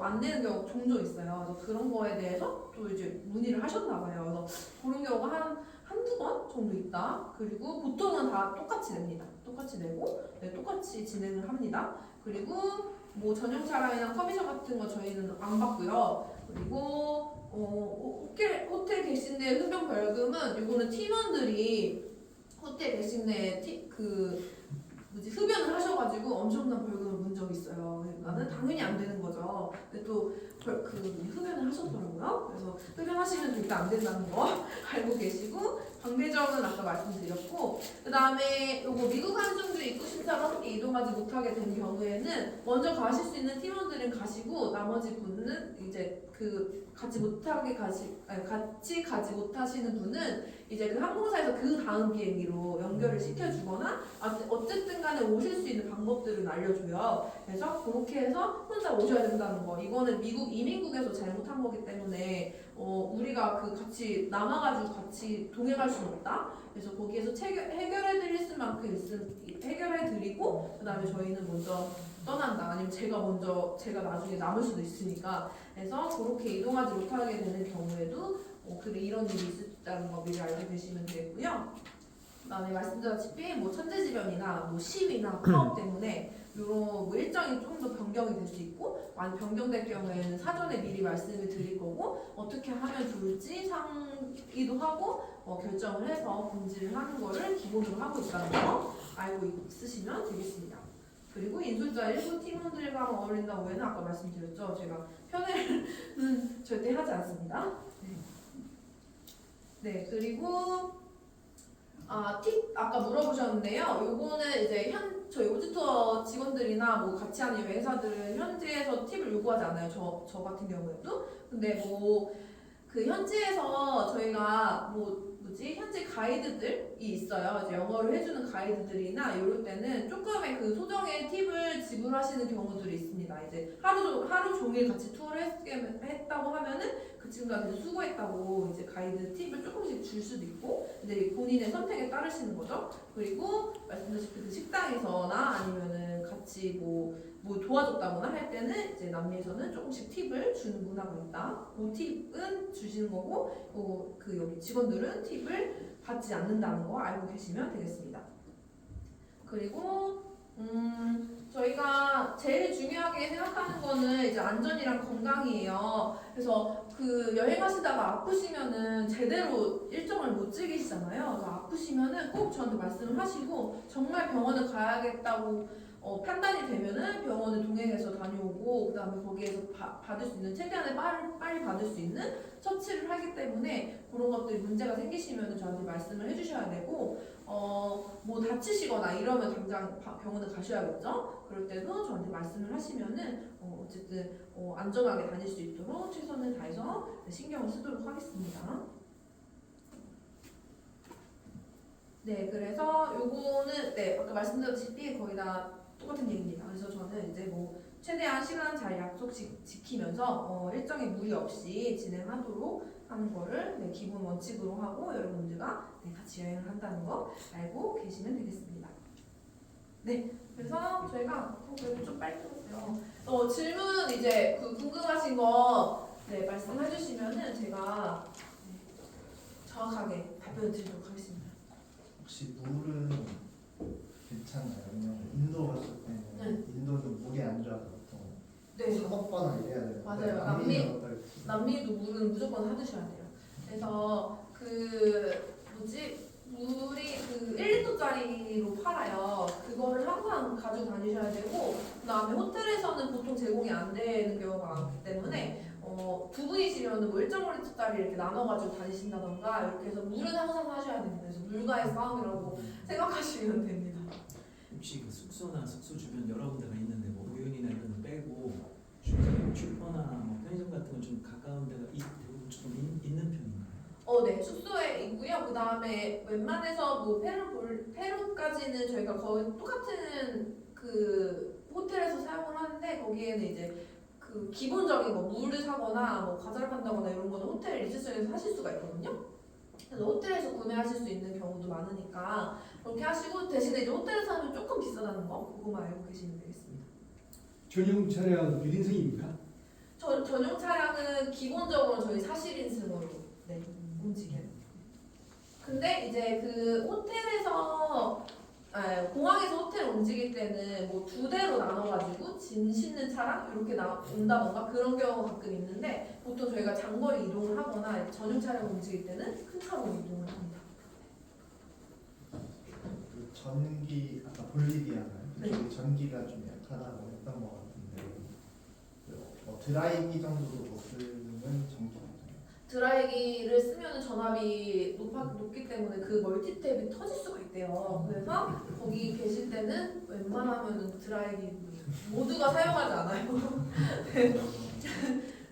안 내는 경우 종종 있어요. 그래서 그런 거에 대해서 또 이제 문의를 하셨나 봐요. 그래서 그런 경우가 한두 번 정도 있다. 그리고 보통은 다 똑같이 냅니다. 똑같이 내고 똑같이 진행을 합니다. 그리고 뭐 전용 차량이나 커미션 같은 거 저희는 안 받고요. 그리고 호텔 객실 내 흡연 벌금은 이거는 팀원들이 호텔 객실 내에 흡연을 하셔가지고 엄청난 벌금을 문 적이 있어요. 나는 당연히 안 되는 거죠. 근데 또 흡연을 하셨더라고요. 그래서 흡연하시면 절대 안 된다는 거 알고 계시고 방배정은 아까 말씀드렸고 그 다음에 요거 미국 한정주 입국 심사로 함께 이동하지 못하게 된 경우에는 먼저 가실 수 있는 팀원들은 가시고 나머지 분은 이제 같이 가지 못하시는 분은 이제 그 항공사에서 그 다음 비행기로 연결을 시켜주거나 어쨌든 간에 오실 수 있는 방법들은 알려줘요. 그래서 그렇게 해서 혼자 오셔야 된다는 거. 이거는 미국 이민국에서 잘못한 거기 때문에 우리가 같이 남아가지고 같이 동행할 수는 없다. 그래서 거기에서 해결해드릴 수만큼 해결해드리고 그 다음에 저희는 먼저 떠난다. 아니면 제가 나중에 남을 수도 있으니까. 그래서 그렇게 이동하지 못하게 되는 경우에도 이런 일이 있다는 거 미리 알고 계시면 되겠고요. 그다음에 말씀드렸다시피 뭐 천재지변이나 뭐 시위나 파업 때문에 이런 일정이 좀 더 변경이 될 수 있고 많이 변경될 경우에는 사전에 미리 말씀을 드릴 거고 어떻게 하면 좋을지 상의도 하고 결정을 해서 공지를 하는 거를 기본으로 하고 있다는 거 알고 있으시면 되겠습니다. 그리고 인솔자 일부 팀원들과 어울린다 오해는 아까 말씀드렸죠. 제가 편애는 절대 하지 않습니다. 네, 그리고 팁 아까 물어보셨는데요. 요거는 이제 저희 오지투어 직원들이나 뭐 같이 하는 여행사들은 현지에서 팁을 요구하지 않아요. 저 같은 경우에도. 근데 그 현지에서 저희가 현지 가이드들이 있어요. 이제 영어를 해주는 가이드들이나 이럴 때는 조금의 그 소정의 팁을 지불하시는 경우들이 있습니다. 이제 하루 종일 같이 투어를 했다고 하면은 그 지금까지 계속 수고했다고 이제 가이드 팁을 조금씩 줄 수도 있고, 근데 본인의 선택에 따르시는 거죠. 그리고 말씀드렸다시피 그 식당에서나 아니면은 같이 뭐 도와줬다거나 할 때는 이제 남미에서는 조금씩 팁을 주는 문화가 있다. 그 팁은 주시는 거고, 그 여기 직원들은 팁을 받지 않는다는 거 알고 계시면 되겠습니다. 그리고 저희가 제일 중요하게 생각하는 거는 이제 안전이랑 건강이에요. 그래서 그 여행하시다가 아프시면은 제대로 일정을 못 즐기시잖아요. 그래서 아프시면은 꼭 저한테 말씀을 하시고, 정말 병원을 가야겠다고 판단이 되면은 병원을 동행해서 다녀오고, 그 다음에 거기에서 받을 수 있는, 최대한의 빨리 받을 수 있는 처치를 하기 때문에 그런 것들이 문제가 생기시면은 저한테 말씀을 해주셔야 되고, 뭐 다치시거나 이러면 당장 병원을 가셔야겠죠. 그럴 때도 저한테 말씀을 하시면은 어쨌든 안전하게 다닐 수 있도록 최선을 다해서 신경을 쓰도록 하겠습니다. 네, 그래서 요거는 네 아까 말씀드렸다시피 거의 다 똑같은 얘기입니다. 그래서 저는 이제 뭐 최대한 시간 잘 약속씩 지키면서 일정에 무리 없이 진행하도록 하는 거를 네, 기본 원칙으로 하고, 여러분들과 네, 같이 여행을 한다는 거 알고 계시면 되겠습니다. 네, 그래서 저희가 그래도 좀 빨리 끝났어요. 질문 이제 그 궁금하신 거 네, 말씀해 주시면은 제가 네, 정확하게 답변 드리도록 하겠습니다. 혹시 물은 괜찮나요? 왜냐면 인도 갔을 때는 네. 인도는 물이 안 좋아서 보통 네, 사먹거나 이래야 되는데 맞아요. 남미는 어떨지. 남미도 물은 무조건 사드셔야 돼요. 그래서 그 물이 그 1리터짜리로 팔아요. 그거를 항상 가지고 다니셔야 되고, 그 다음에 호텔에서는 보통 제공이 안 되는 경우가 많기 때문에 두 분이시면 뭐 1.5리터짜리 이렇게 나눠가지고 다니신다던가 이렇게 해서 물은 항상 사셔야 됩니다. 그래서 물과의 싸움이라고 생각하시면 됩니다. 혹시 그 숙소나 숙소 주변 여러 군데가 있는데 뭐 우윤이나 이런 거 빼고 주변에 슈퍼나 뭐 편의점 같은 건 좀 가까운 데가 대부분 좀 있는 편인가요? 네, 숙소에 있고요. 그 다음에 웬만해서 뭐 페루까지는 저희가 거의 똑같은 그 호텔에서 사용을 하는데, 거기에는 이제 그 기본적인 거 물을 사거나 뭐 과자를 판다거나 이런 거는 호텔 리셉션에서 하실 수가 있거든요. 그래서 호텔에서 구매하실 수 있는 경우도 많으니까 그렇게 하시고, 대신에 이제 호텔에서 하면 조금 비싸다는 거 그거만 알고 계시면 되겠습니다. 전용 차량 1인승입니까? 전용 차량은 기본적으로 저희 4실인승으로 네, 움직여요. 근데 이제 그 호텔에서 공항에서 호텔 움직일 때는 뭐 2대로 나눠가지고 짐 싣는 차량 이렇게 온다던가 그런 경우가 가끔 있는데, 보통 저희가 장거리 이동을 하거나 전용 차량 움직일 때는 큰 차로 이동을 합니다. 그 전기 아까 볼리비아나요? 네. 그쪽이 전기가 좀 약하다고 했던 것 같은데 뭐 드라이기 정도도 못 쓰는 전기가 드라이기를 쓰면 전압이 높기 때문에 그 멀티탭이 터질 수가 있대요. 그래서 거기 계실 때는 웬만하면 드라이기 모두가 사용하지 않아요. 네.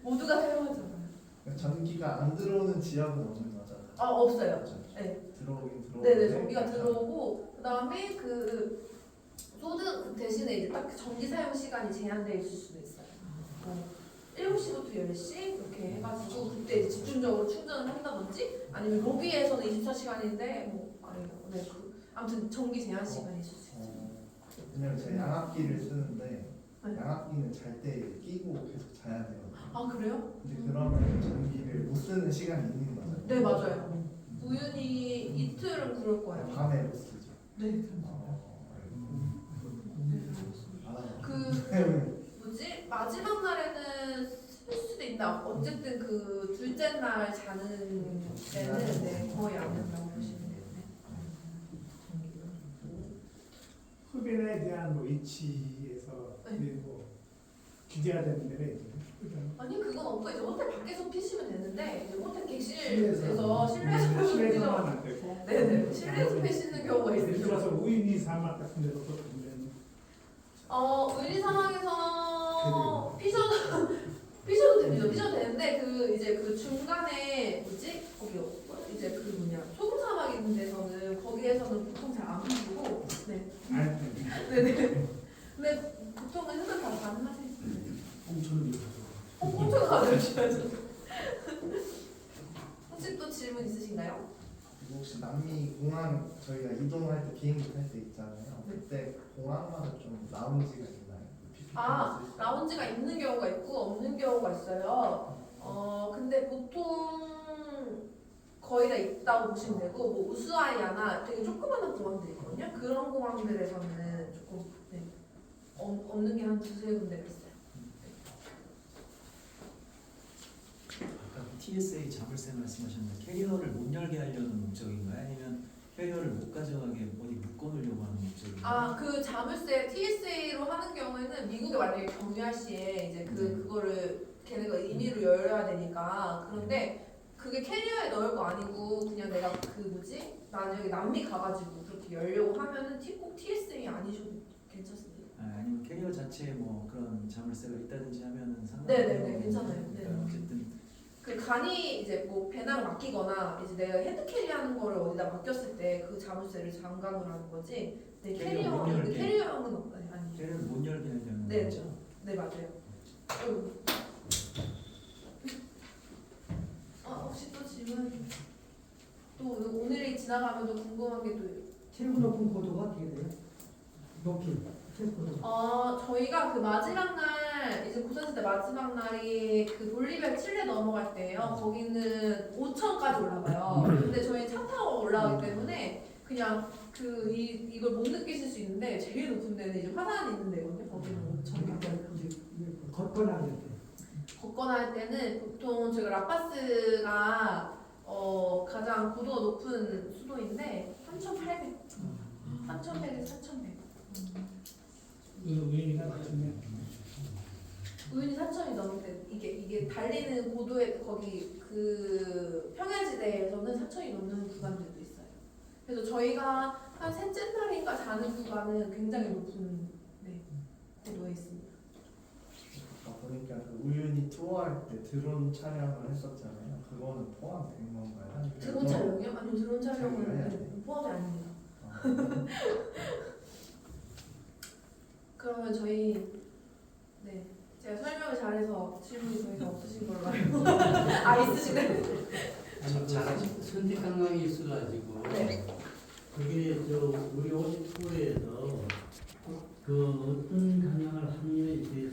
모두가 사용하지 않아요. 전기가 안 들어오는 지역은 없는 거잖아요. 없어요. 그렇죠? 네. 들어오긴 들어오는데 네네, 전기가 들어오고, 그 다음에 그 소드 대신에 이제 딱 전기 사용 시간이 제한되어 있을 수도 있어요. 7시부터 10시 이렇게 해가지고 그때 이제 집중적으로 충전을 한다든지, 아니면 로비에서는 24시간인데 아무튼 전기 제한 시간이 있을 수 있어요. 왜냐면 제가 양압기를 쓰는데 네. 양압기는 잘 때 끼고 계속 자야 되거든요. 아 그래요? 근데 그러면 전기를 못 쓰는 시간이 있는 거잖아요. 네 맞아요. 우연히 이틀은 그럴 거예요. 밤에 못 쓰죠. 네. 그 마지막 날에는 쓸 수도 있나. 어쨌든 그 둘째 날 자는 때는 네, 거의 안 된다고 보시면 돼요. 흡연에 대한 위치에서 네. 뭐 규제가 되는 데가 있나요? 아니 그건 없고 이제 호텔 밖에서 피시면 되는데, 이제 호텔 실내에서. 객실에서 실내에서 실내에서만 안 되고. 네네, 실내에서 피시는 경우가 예를 있어요. 들어서 우인이 사막 같은 데서 또 보면 의리 상황에서 피셔도 됩니다. 피셔도 되는데 그 이제 그 중간에 거기 이제 그 소금 사막 있는 데서는 거기에서는 보통 잘 안 피시고 네네. 근데 보통은 흡연 다 가능하세요. 홍천을 엄청 가져오셔야죠. 질문 있으신가요? 그리고 혹시 남미 공항 저희가 이동할 때 비행기 탈 때 있잖아요. 그때 공항마다 좀 라운지가 있나요? 아, 라운지가 있는 경우가 있고 없는 경우가 있어요. 근데 보통 거의 다 있다고 보시면 되고, 뭐 우스아이아나 되게 조그마한 공항들 있거든요. 그런 공항들에서는 조금 네, 없는 게 한 두세 군데가 있어요. 아까 그 TSA 자물쇠 말씀하셨는데 캐리어를 못 열게 하려는 목적인가요? 아니면 캐리어를 못 가져가게 어디 묶어놓으려고 하는 목적인가요? 아, 그 자물쇠 TSA로 하는 경우에는 미국에 만약에 경유할 시에 이제 그거를 걔네가 임의로 열어야 되니까. 그런데 그게 캐리어에 넣을 거 아니고 그냥 내가 그 뭐지? 나는 여기 남미 가가지고 그렇게 열려고 하면은 꼭 TSA 아니셔도 괜찮습니다. 아니면 캐리어 자체에 뭐 그런 자물쇠가 있다든지 하면은 네네네, 괜찮아요. 네. 그러니까 어쨌든 그 간이 이제 뭐 배낭을 맡기거나 이제 내가 핸드 캐리하는 거를 어디다 맡겼을 때 그 자물쇠를 잠가 놓으라는 거지. 네, 캐리어 못 캐리어는 열게. 캐리어용은 아니죠. 캐리어를 못 열게 하려는 네. 거죠? 네, 맞아요. 혹시 또 질문? 또 오늘이 지나가면도 궁금한 게 또 최고 높은 고도가 어떻게 돼요? 높이 최고 고도. 저희가 그 마지막 날 이제 고산시 때 마지막 날이 그 볼리비아 칠레 넘어갈 때예요. 거기는 5천까지 올라가요. 근데 저희 차 타고 올라가기 때문에 그냥 이걸 못 느끼실 수 있는데 제일 높은 데는 이제 화산이 있는 데거든요. 거기는 5천. 걷거나 할 때. 걷거나 할 때는 보통 제가 라파스가 가장 고도가 높은 수도인데 3,800에서 4,100. 우연히가 맞췄네. 우윤희 4,000이 넘을 때 이게 달리는 고도에 거기 그 평야지대에서는 4,000이 넘는 구간들도 있어요. 그래서 저희가 한 셋째 날인가 자는 구간은 굉장히 높은 고도에 있습니다. 아까 보니까 그 우윤희 투어할 때 드론 촬영을 했었잖아요. 그거는 포함된 건가요? 아니면 드론 촬영이요? 아니요, 드론 촬영은 포함이 아닙니다. 그러면 저희 제가 설명을 잘해서 질문이 더 이상 없으신 걸로 알고 있으시네. 선택 강강이 있어가지고 네. 그게 우리 50%에서 그 어떤 방향을 하느냐에 대해서